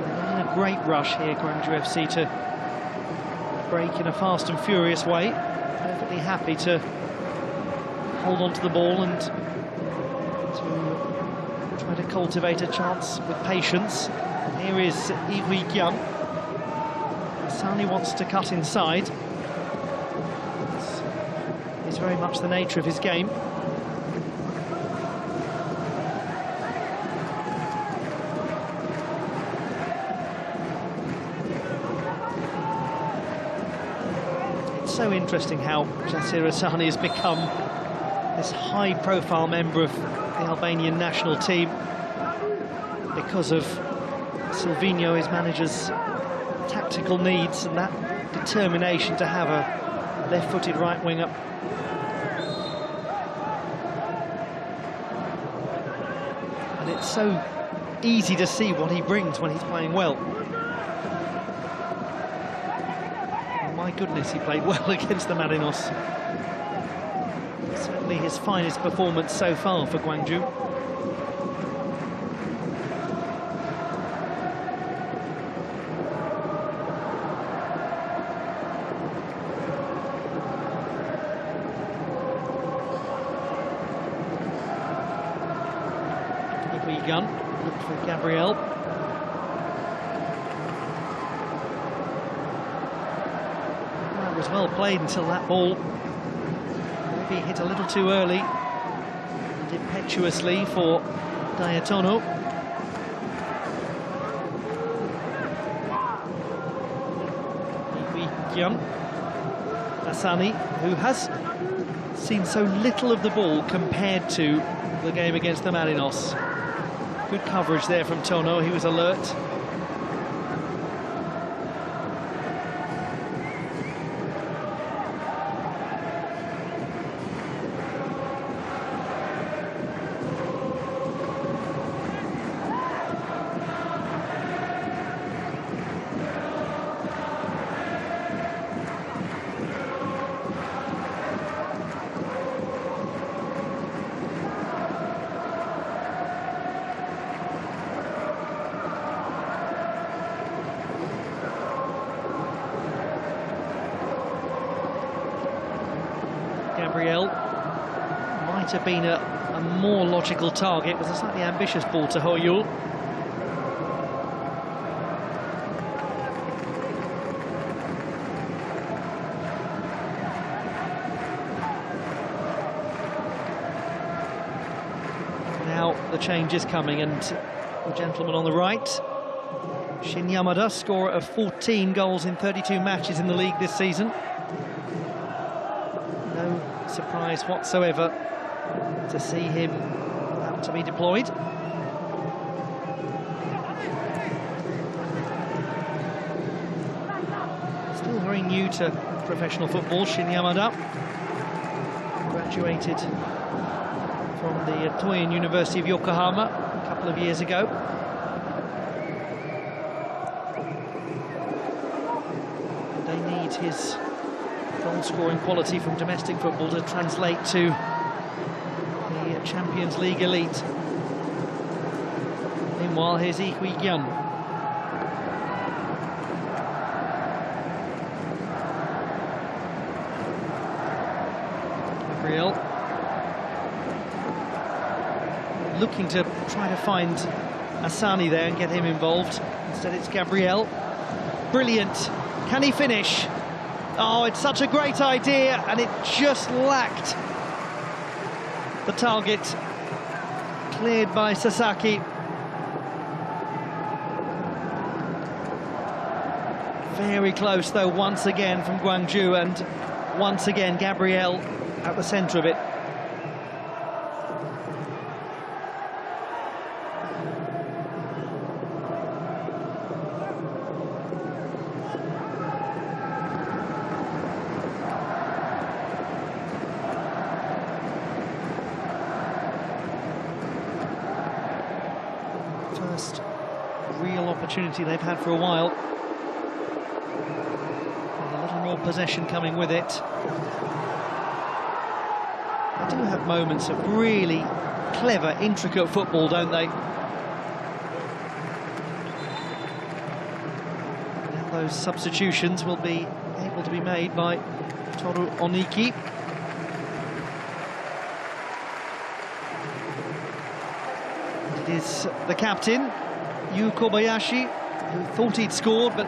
They're in a great rush here, Gwangju FC, to break in a fast and furious way. Perfectly happy to hold on to the ball and to try to cultivate a chance with patience. Here is Iwi Gyun. Sani wants to cut inside. It's very much the nature of his game. It's so interesting how Jasir Sani has become this high-profile member of the Albanian national team because of Silvino, his manager's tactical needs and that determination to have a left-footed right winger. And it's so easy to see what he brings when he's playing well. Oh, my goodness, he played well against the Marinos. Certainly his finest performance so far for Gwangju. Gun, look for Gabriel. That was well played until that ball maybe hit a little too early and impetuously for Dayatono. Asani, who has seen so little of the ball compared to the game against the Marinos. Good coverage there from Tono, he was alert. Gabriel might have been a more logical target. It was a slightly ambitious ball to Hoyul. Now the change is coming, and the gentleman on the right, Shin Yamada, scorer of 14 goals in 32 matches in the league this season. No surprise whatsoever to see him have to be deployed. Still very new to professional football, Shin Yamada. Graduated from the Toyin University of Yokohama a couple of years ago. They need his goal-scoring quality from domestic football to translate to the Champions League Elite. Meanwhile, here's Lee Hui-gyun. Gabriel looking to try to find Asani there and get him involved. Instead it's Gabriel. Brilliant. Can he finish? Oh, it's such a great idea, and it just lacked the target. Cleared by Sasaki. Very close, though, once again from Gwangju, and once again Gabriel at the centre of it. First real opportunity they've had for a while. And a little more possession coming with it. They do have moments of really clever, intricate football, don't they? And those substitutions will be able to be made by Toru Oniki. It is the captain, Yu Kobayashi, who thought he'd scored but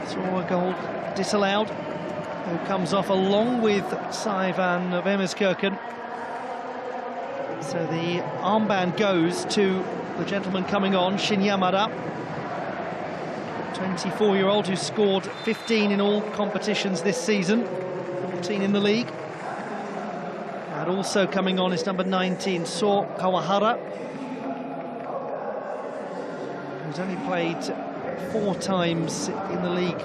saw a goal disallowed, who comes off along with Saivan of Emerskirchen. So the armband goes to the gentleman coming on, Shin Yamada, 24-year-old who scored 15 in all competitions this season, 14 in the league. And also coming on is number 19, So Kawahara, who's only played 4 times in the league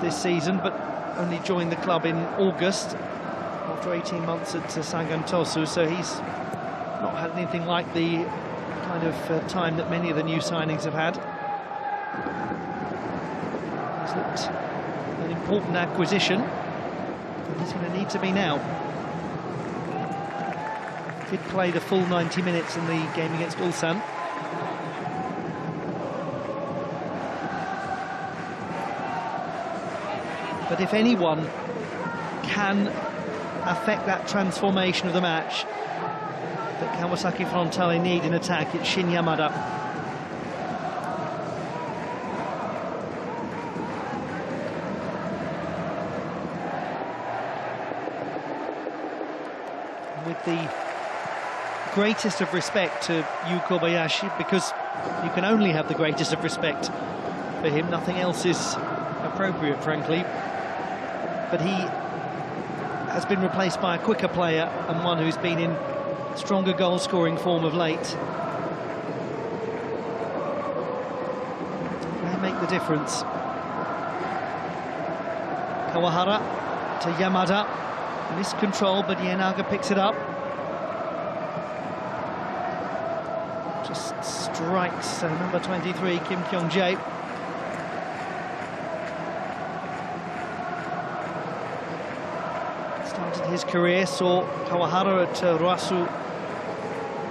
this season, but only joined the club in August after 18 months at Sagan Tosu, so he's not had anything like the kind of time that many of the new signings have had. He's looked an important acquisition, and he's going to need to be now. Did play the full 90 minutes in the game against Ulsan. But if anyone can affect that transformation of the match that Kawasaki Frontale need in attack, it's Shin Yamada. With the greatest of respect to Yu Kobayashi, because you can only have the greatest of respect for him, nothing else is appropriate, frankly. But he has been replaced by a quicker player and one who's been in stronger goal-scoring form of late. May make the difference. Kawahara to Yamada. Miscontrol, but Ienaga picks it up. Just strikes number 23, Kim Kyung-jae. Started his career, saw Kawahara at Ruasu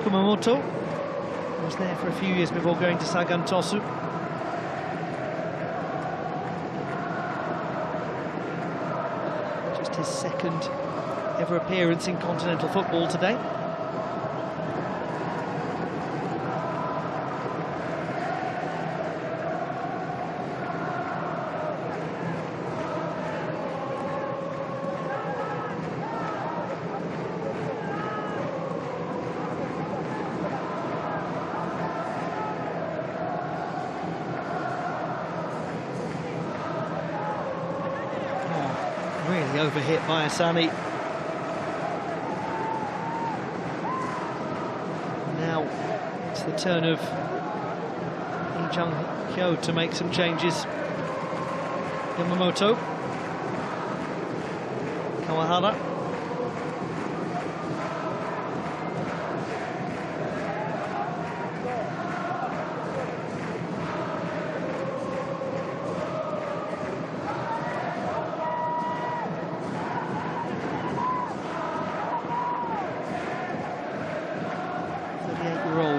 Kumamoto. He was there for a few years before going to Sagan Tosu. Just his second ever appearance in continental football today. Really overhit by Asani. Now it's the turn of Lee Jung-hyo to make some changes. Yamamoto. Kawahara.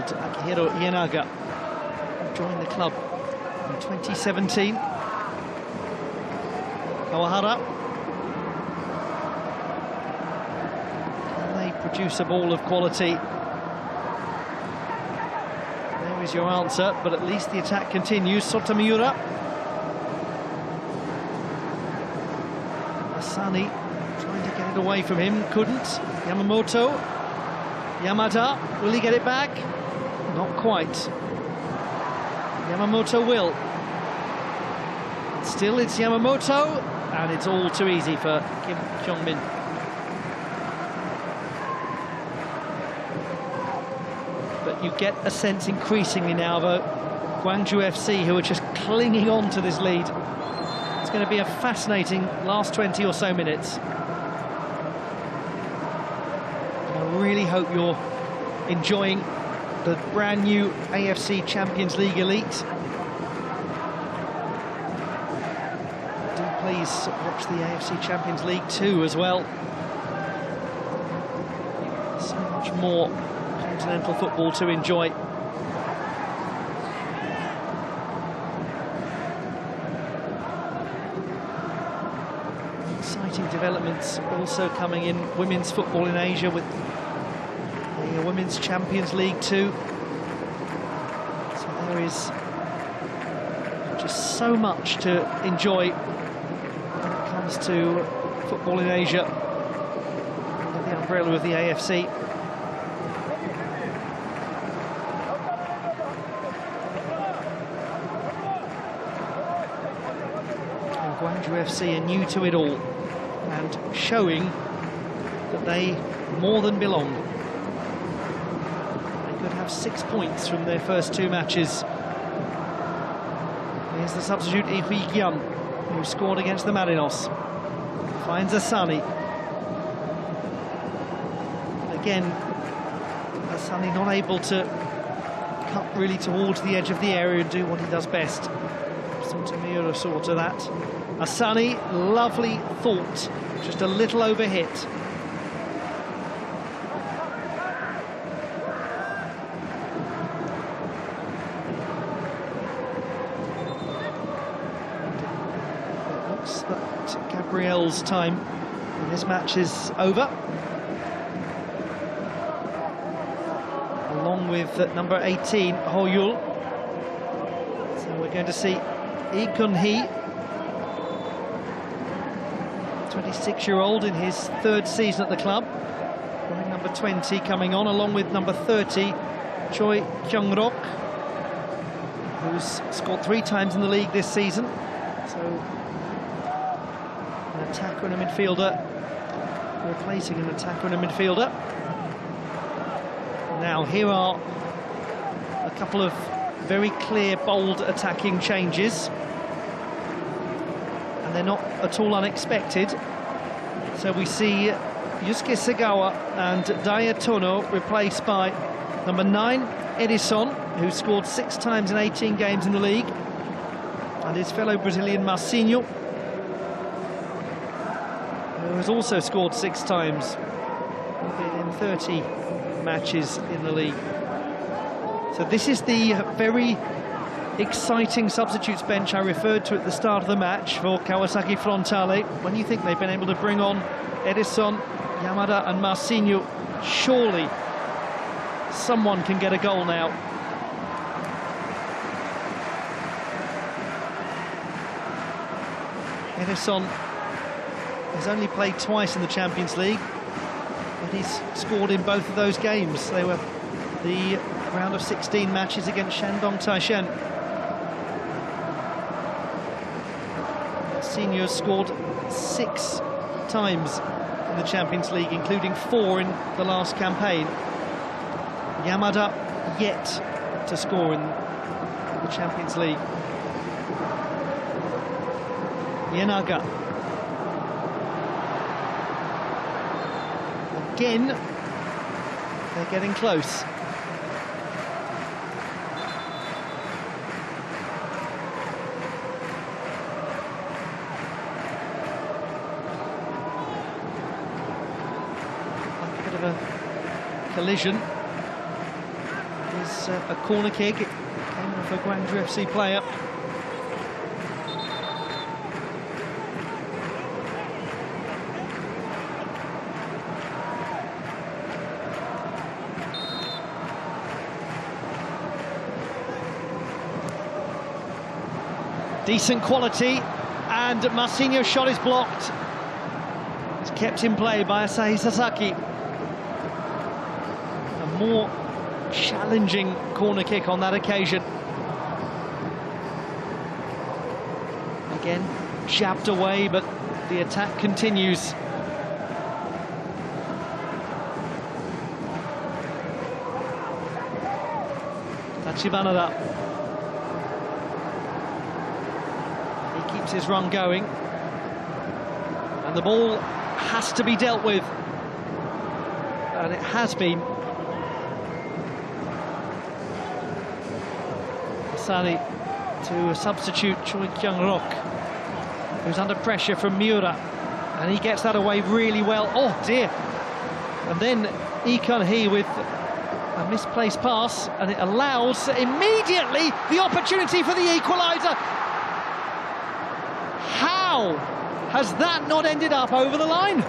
Akihiro Ienaga joined the club in 2017. Kawahara. Can they produce a ball of quality? There is your answer, but at least the attack continues. Sotomiura. Asani trying to get it away from him, couldn't. Yamamoto. Yamada, will he get it back? Not quite. Yamamoto will. Still, it's Yamamoto, and it's all too easy for Kim Kyung-min. But you get a sense increasingly now of Gwangju FC, who are just clinging on to this lead. It's going to be a fascinating last 20 or so minutes. I really hope you're enjoying the brand new AFC Champions League Elite. Do please watch the AFC Champions League 2 as well. So much more continental football to enjoy. Exciting developments also coming in women's football in Asia with the Women's Champions League 2. So there is just so much to enjoy when it comes to football in Asia under the umbrella of the AFC. And Gwangju FC are new to it all and showing that they more than belong. Could have 6 points from their first 2 matches. Here's the substitute Lee Hui-gyun, who scored against the Marinos. Finds Asani. Again, Asani not able to cut really towards the edge of the area and do what he does best. Sotomiura saw to that. Asani, lovely thought, just a little overhit. That Gabriel's time in this match is over, along with number 18 Ho-yul. So we're going to see Lee Kun-hee, 26-year-old in his 3rd season at the club, wearing number 20 coming on, along with number 30 Choi Kyung-rok, who's scored 3 times in the league this season. So an attacker and a midfielder replacing an attacker and a midfielder. Now, here are a couple of very clear, bold attacking changes. And they're not at all unexpected. So we see Yusuke Segawa and Dayatono replaced by number 9, Edison, who scored 6 times in 18 games in the league, and his fellow Brazilian Marcinho, who has also scored 6 times, albeit in 30 matches in the league. So this is the very exciting substitutes bench I referred to at the start of the match for Kawasaki Frontale. When you think they've been able to bring on Edison, Yamada and Marcinho, surely someone can get a goal now. Edison has only played twice in the Champions League, but he's scored in both of those games. They were the round of 16 matches against Shandong Taishan. Marcinho scored 6 times in the Champions League, including 4 in the last campaign. Yamada yet to score in the Champions League. Yenaga. Again, they're getting close. Like a bit of a collision. Is a corner kick. It came off a Gwangju FC player. Decent quality, and Marcinho's shot is blocked. It's kept in play by Asahi Sasaki. A more challenging corner kick on that occasion. Again, jabbed away, but the attack continues. Tachibanada. He keeps his run going. And the ball has to be dealt with. And it has been. Asani to a substitute, Choi Kyung-rok, who's under pressure from Miura, and he gets that away really well. Oh dear! And then Lee Kun-hee with a misplaced pass, and it allows immediately the opportunity for the equaliser. How has that not ended up over the line?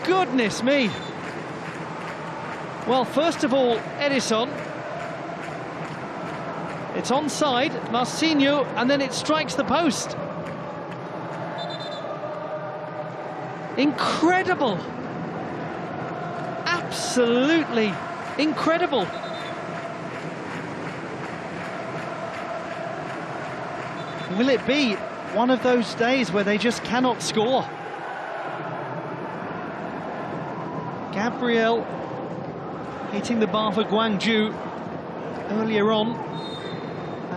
Goodness me! Well, first of all, Edison. It's onside, Marcinho, and then it strikes the post. Incredible. Absolutely incredible. Will it be one of those days where they just cannot score? Gabriel hitting the bar for Gwangju earlier on,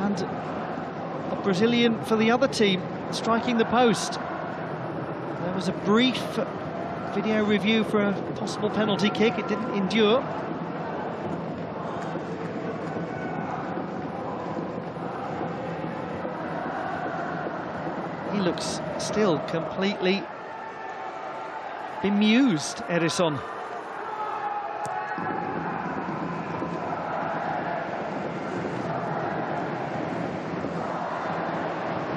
and a Brazilian for the other team striking the post. There was a brief video review for a possible penalty kick. It didn't endure. He looks still completely bemused, Edison.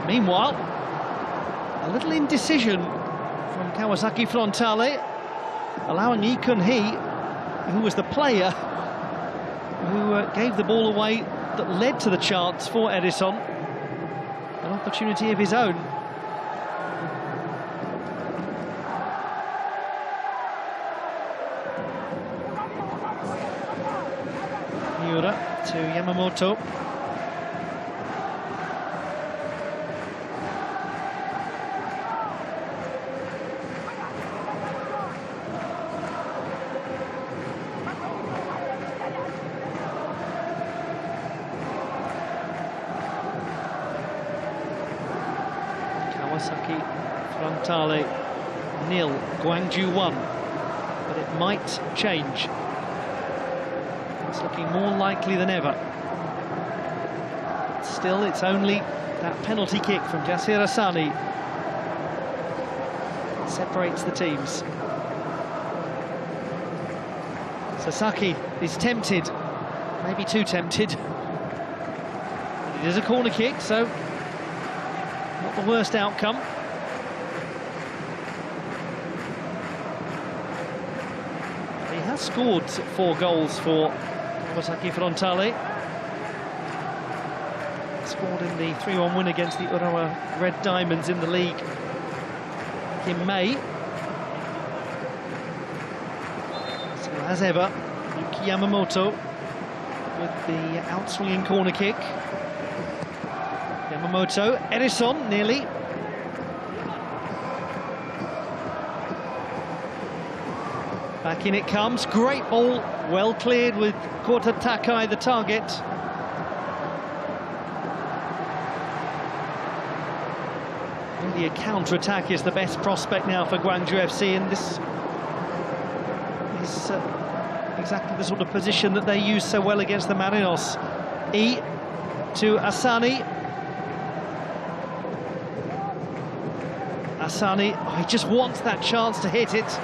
Meanwhile, a little indecision from Kawasaki Frontale, allowing Lee Kun-hee, who was the player who gave the ball away that led to the chance for Edison, an opportunity of his own. Miura to Yamamoto. Kawasaki Frontale 0, Gwangju 1. But it might change. It's looking more likely than ever. Still, it's only that penalty kick from Jasir Asani that separates the teams. Sasaki is tempted, maybe too tempted. It is a corner kick, so not the worst outcome. He has scored 4 goals for Kawasaki Frontale. Scored in the 3-1 win against the Urawa Red Diamonds in the league in May. So as ever, Yuki Yamamoto with the outswinging corner kick. Yamamoto, Edison nearly. Back in it comes, great ball, well cleared with Kota Takai, the target. Really a counter-attack is the best prospect now for Gwangju FC, and this is exactly the sort of position that they use so well against the Marinos. E to Asani. Asani, oh, he just wants that chance to hit it.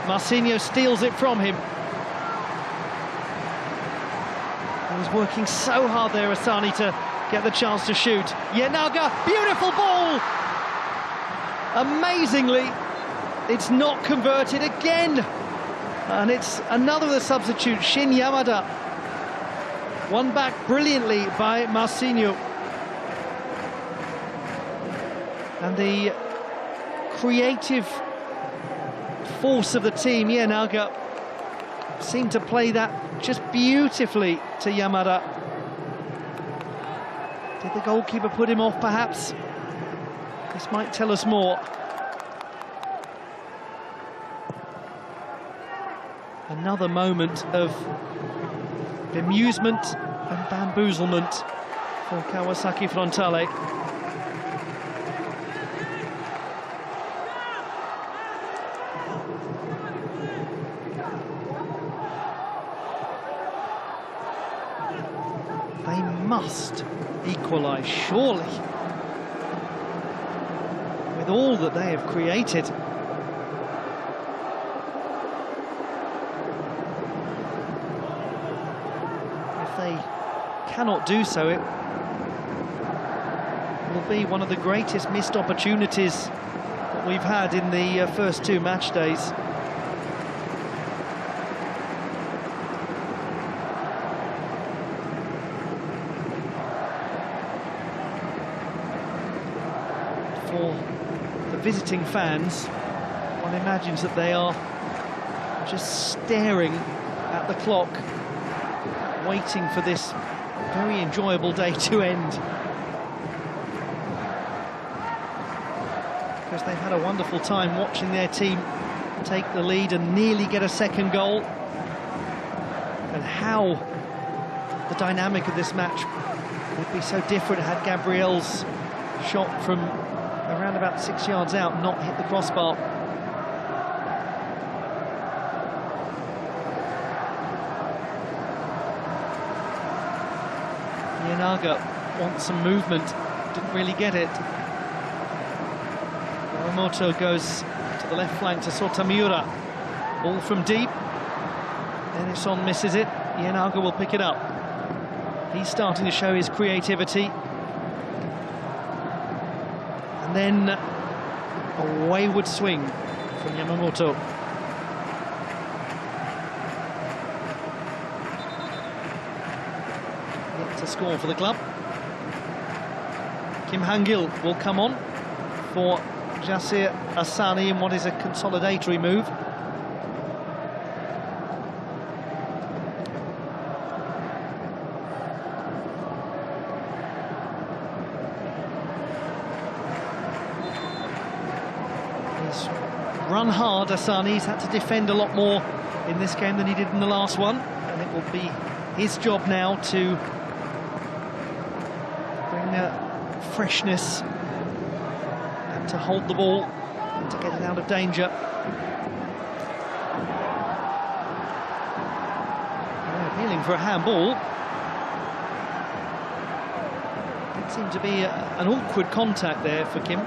Marcinho steals it from him. He was working so hard there, Asani, to get the chance to shoot. Yenaga, beautiful ball! Amazingly, it's not converted again. And it's another of the substitutes, Shin Yamada. Won back brilliantly by Marcinho. And the creative force of the team, Yenaga, seemed to play that just beautifully to Yamada. Did the goalkeeper put him off, perhaps? This might tell us more. Another moment of bemusement and bamboozlement for Kawasaki Frontale. They must equalise, surely, with all that they have created. If they cannot do so, it will be one of the greatest missed opportunities that we've had in the first 2 match days. For the visiting fans, one imagines that they are just staring at the clock, waiting for this very enjoyable day to end. Because they've had a wonderful time watching their team take the lead and nearly get a second goal. And how the dynamic of this match would be so different had Gabriel's shot from around about 6 yards out not hit the crossbar. Yenaga wants some movement, didn't really get it. Yamamoto goes to the left flank to Sotamura. Ball from deep. Edison misses it. Yenaga will pick it up. He's starting to show his creativity. And then a wayward swing from Yamamoto. It's a score for the club. Kim Han-gil will come on for Jasir Asani in what is a consolidatory move. Run hard, Asani. He's had to defend a lot more in this game than he did in the last one, and it will be his job now to bring freshness and to hold the ball, to get it out of danger. They're appealing for a handball. It seemed to be an awkward contact there for Kim.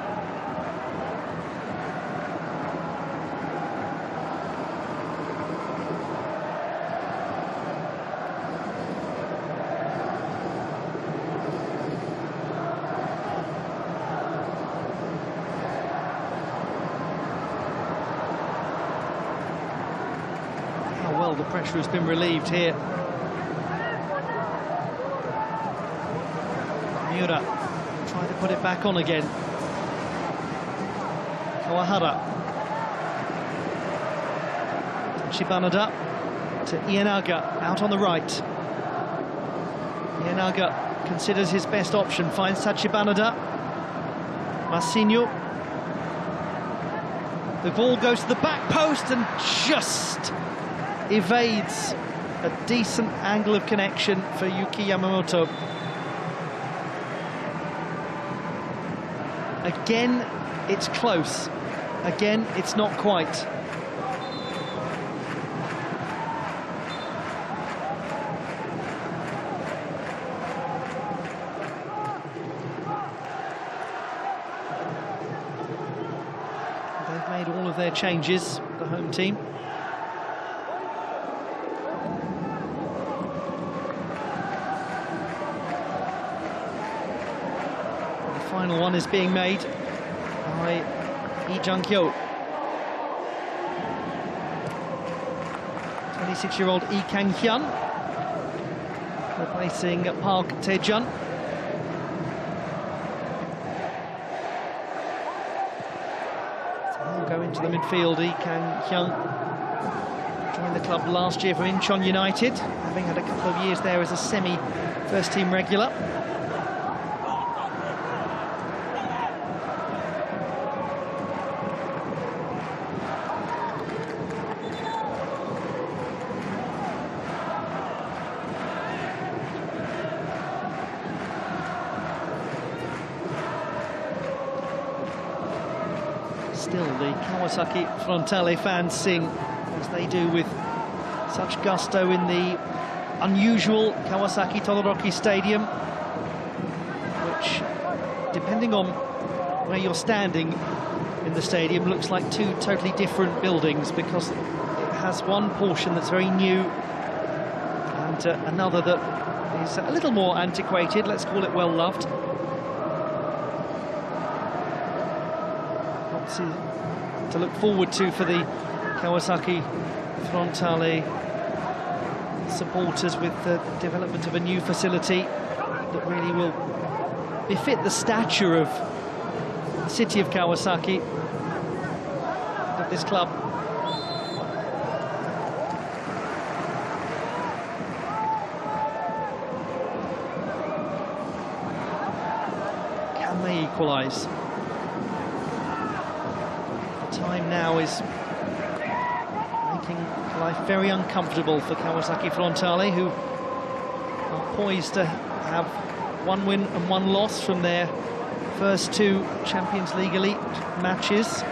Well, the pressure has been relieved here. Miura trying to put it back on again. Kawahara. Chibanada to Ienaga, out on the right. Ienaga considers his best option, finds Tachibanada. Massinho. The ball goes to the back post and just evades a decent angle of connection for Yuki Yamamoto. Again, it's close. Again, it's not quite. They've made all of their changes, the home team. Final one is being made by Lee Jung-kyo. 26-year-old Lee Kang-hyun replacing Park Tae-jun. So he'll go into the midfield. Lee Kang-hyun joined the club last year from Incheon United, having had a couple of years there as a semi-first-team regular. Still, the Kawasaki Frontale fans sing, as they do with such gusto in the unusual Kawasaki Todoroki Stadium, which, depending on where you're standing in the stadium, looks like two totally different buildings, because it has one portion that's very new and another that is a little more antiquated, let's call it well-loved. To look forward to for the Kawasaki Frontale supporters, with the development of a new facility that really will befit the stature of the city of Kawasaki, of this club. Can they equalise? Time now is making life very uncomfortable for Kawasaki Frontale, who are poised to have one win and one loss from their first two Champions League Elite matches.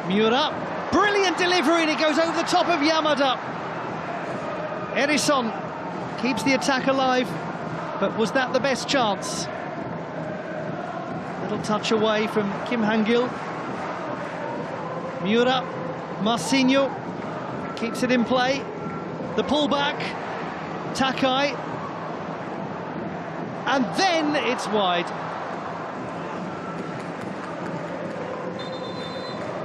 Miura, brilliant delivery, and it goes over the top of Yamada. Erison keeps the attack alive, but was that the best chance? Little touch away from Kim Han-gil. Miura, Massinho keeps it in play. The pullback, Takai, and then it's wide.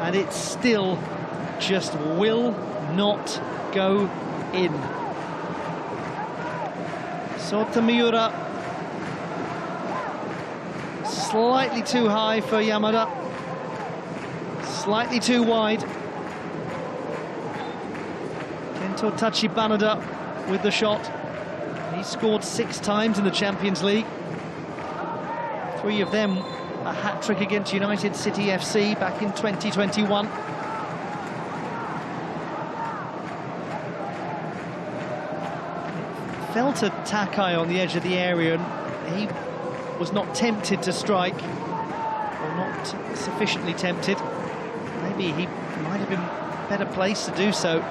And it still just will not go in. Sota Miura, slightly too high for Yamada, slightly too wide. Kento Tachibanada with the shot. He scored 6 times in the Champions League. 3 of them a hat-trick against United City FC back in 2021. Fell to Takai on the edge of the area, and he was not tempted to strike, or not sufficiently tempted. Maybe he might have been better placed to do so.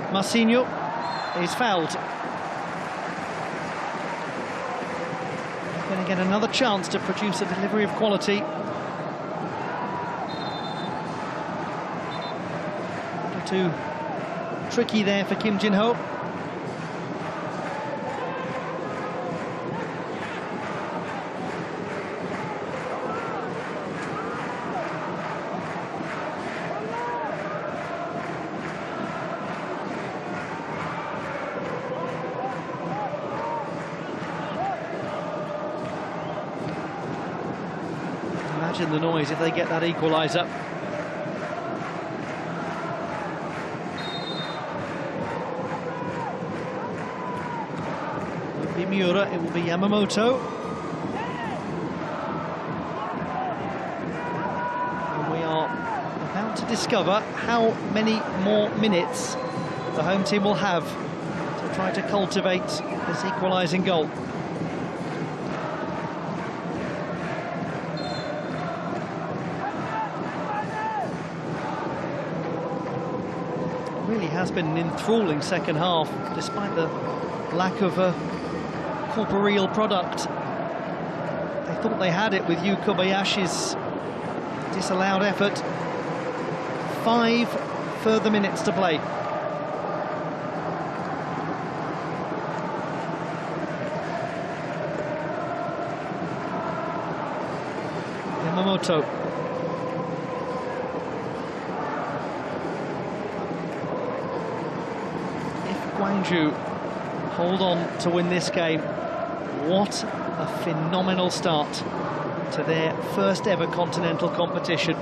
Marcinho is fouled. He's going to get another chance to produce a delivery of quality. A little too tricky there for Kim Jin-ho. Imagine the noise if they get that equaliser. It will be Miura, it will be Yamamoto. And we are about to discover how many more minutes the home team will have to try to cultivate this equalising goal. Really has been an enthralling second half, despite the lack of a corporeal product. They thought they had it with Yu Kobayashi's disallowed effort. 5 further minutes to play. Yamamoto. Gwangju hold on to win this game. What a phenomenal start to their first ever continental competition.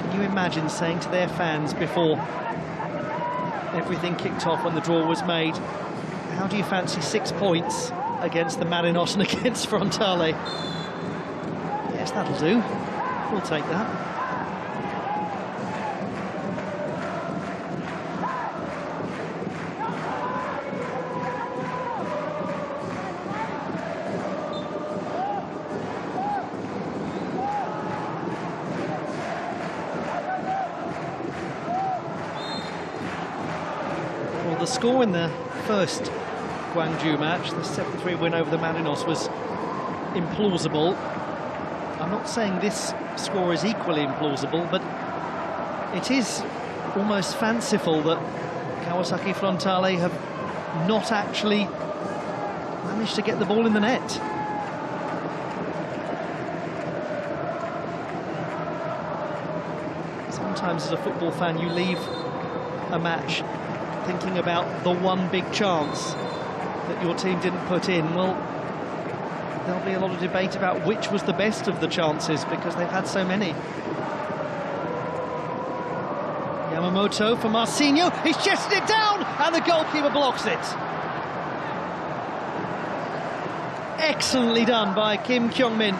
Can you imagine saying to their fans before everything kicked off when the draw was made, how do you fancy 6 points against the Marinos and against Frontale? Yes, that'll do. We'll take that. The score in the first Gwangju match, the 7-3 win over the Marinos, was implausible. I'm not saying this score is equally implausible, but it is almost fanciful that Kawasaki Frontale have not actually managed to get the ball in the net. Sometimes as a football fan you leave a match thinking about the one big chance that your team didn't put in. Well, there'll be a lot of debate about which was the best of the chances, because they've had so many. Yamamoto for Marcinho, he's chested it down, and the goalkeeper blocks it. Excellently done by Kim Kyung-min.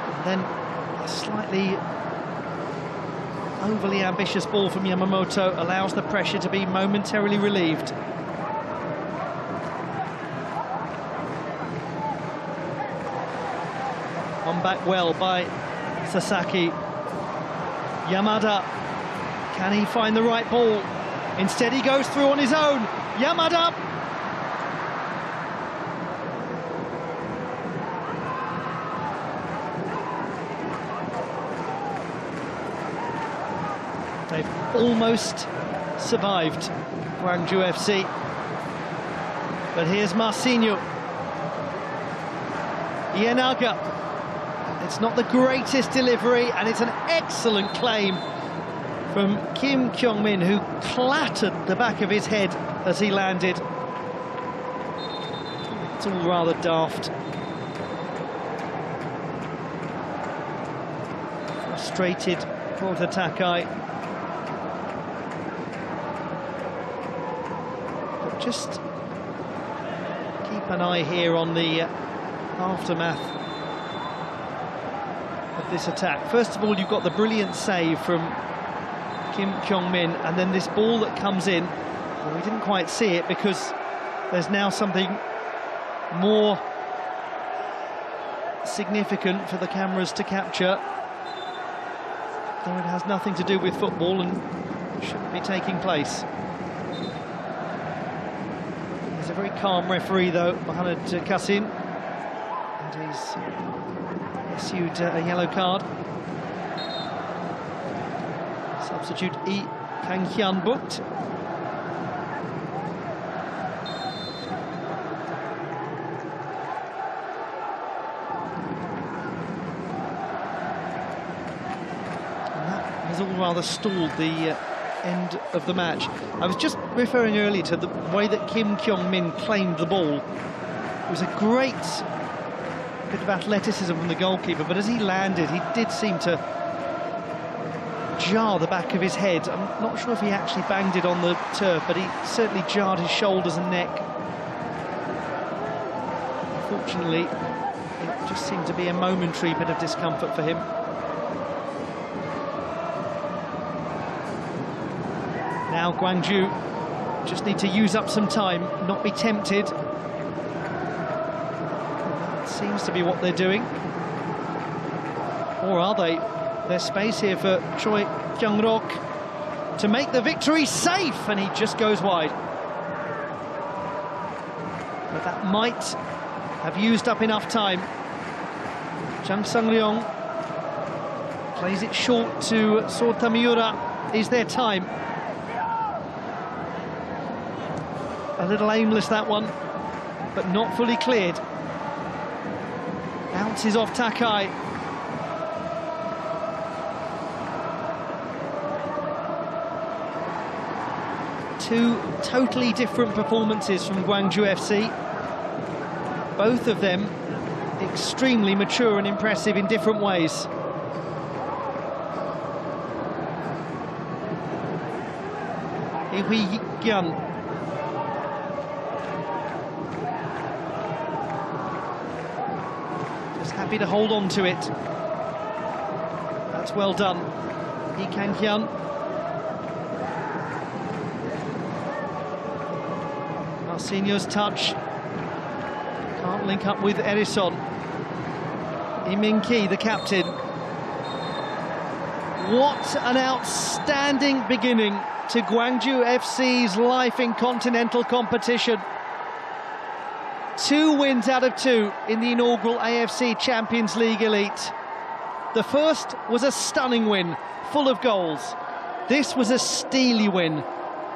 And then a slightly overly ambitious ball from Yamamoto allows the pressure to be momentarily relieved. On back well by Sasaki. Yamada, can he find the right ball? Instead he goes through on his own. Yamada! They've almost survived, Gwangju FC. But here's Marcinho. Ienaga. It's not the greatest delivery, and it's an excellent claim from Kim Kyung-min, who clattered the back of his head as he landed. It's all rather daft. Frustrated Porta Takai. Just keep an eye here on the aftermath of this attack. First of all, you've got the brilliant save from Kim Kyung-min, and then this ball that comes in Well, we didn't quite see it because there's now something more significant for the cameras to capture, though it has nothing to do with football and shouldn't be taking place. He's a very calm referee, though, Mohamed Kassim, and he's issued a yellow card. Substitute Lee Kang-hyun booked. Has all rather stalled the end of the match. I was just referring earlier to the way that Kim Kyung-min claimed the ball. It was a great bit of athleticism from the goalkeeper, but as he landed, he did seem to jar the back of his head. I'm not sure if he actually banged it on the turf, but he certainly jarred his shoulders and neck. Fortunately, it just seemed to be a momentary bit of discomfort for him. Now Gwangju just need to use up some time, not be tempted. That seems to be what they're doing. Or are they? There's space here for Choi Kyung-rok to make the victory safe, and he just goes wide. But that might have used up enough time. Jang Sang-ryong plays it short to Sota Miura. Is there time? A little aimless, that one, but not fully cleared. Bounces off Takai. Two totally different performances from Gwangju FC. Both of them extremely mature and impressive in different ways. Hui Gyun. Happy to hold on to it. That's well done. Lee Kang-hyun. Marcinho's touch. Can't link up with Erison. Lee Min-ki, the captain. What an outstanding beginning to Gwangju FC's life in continental competition. 2 wins out of 2 in the inaugural AFC Champions League Elite. The first was a stunning win, full of goals. This was a steely win,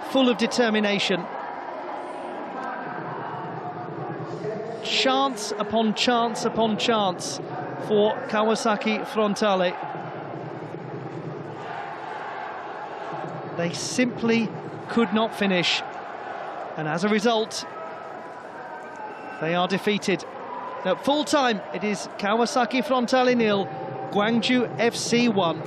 full of determination. Chance upon chance upon chance for Kawasaki Frontale. They simply could not finish, and as a result, they are defeated. At full time, it is Kawasaki Frontale 0, Gwangju FC 1.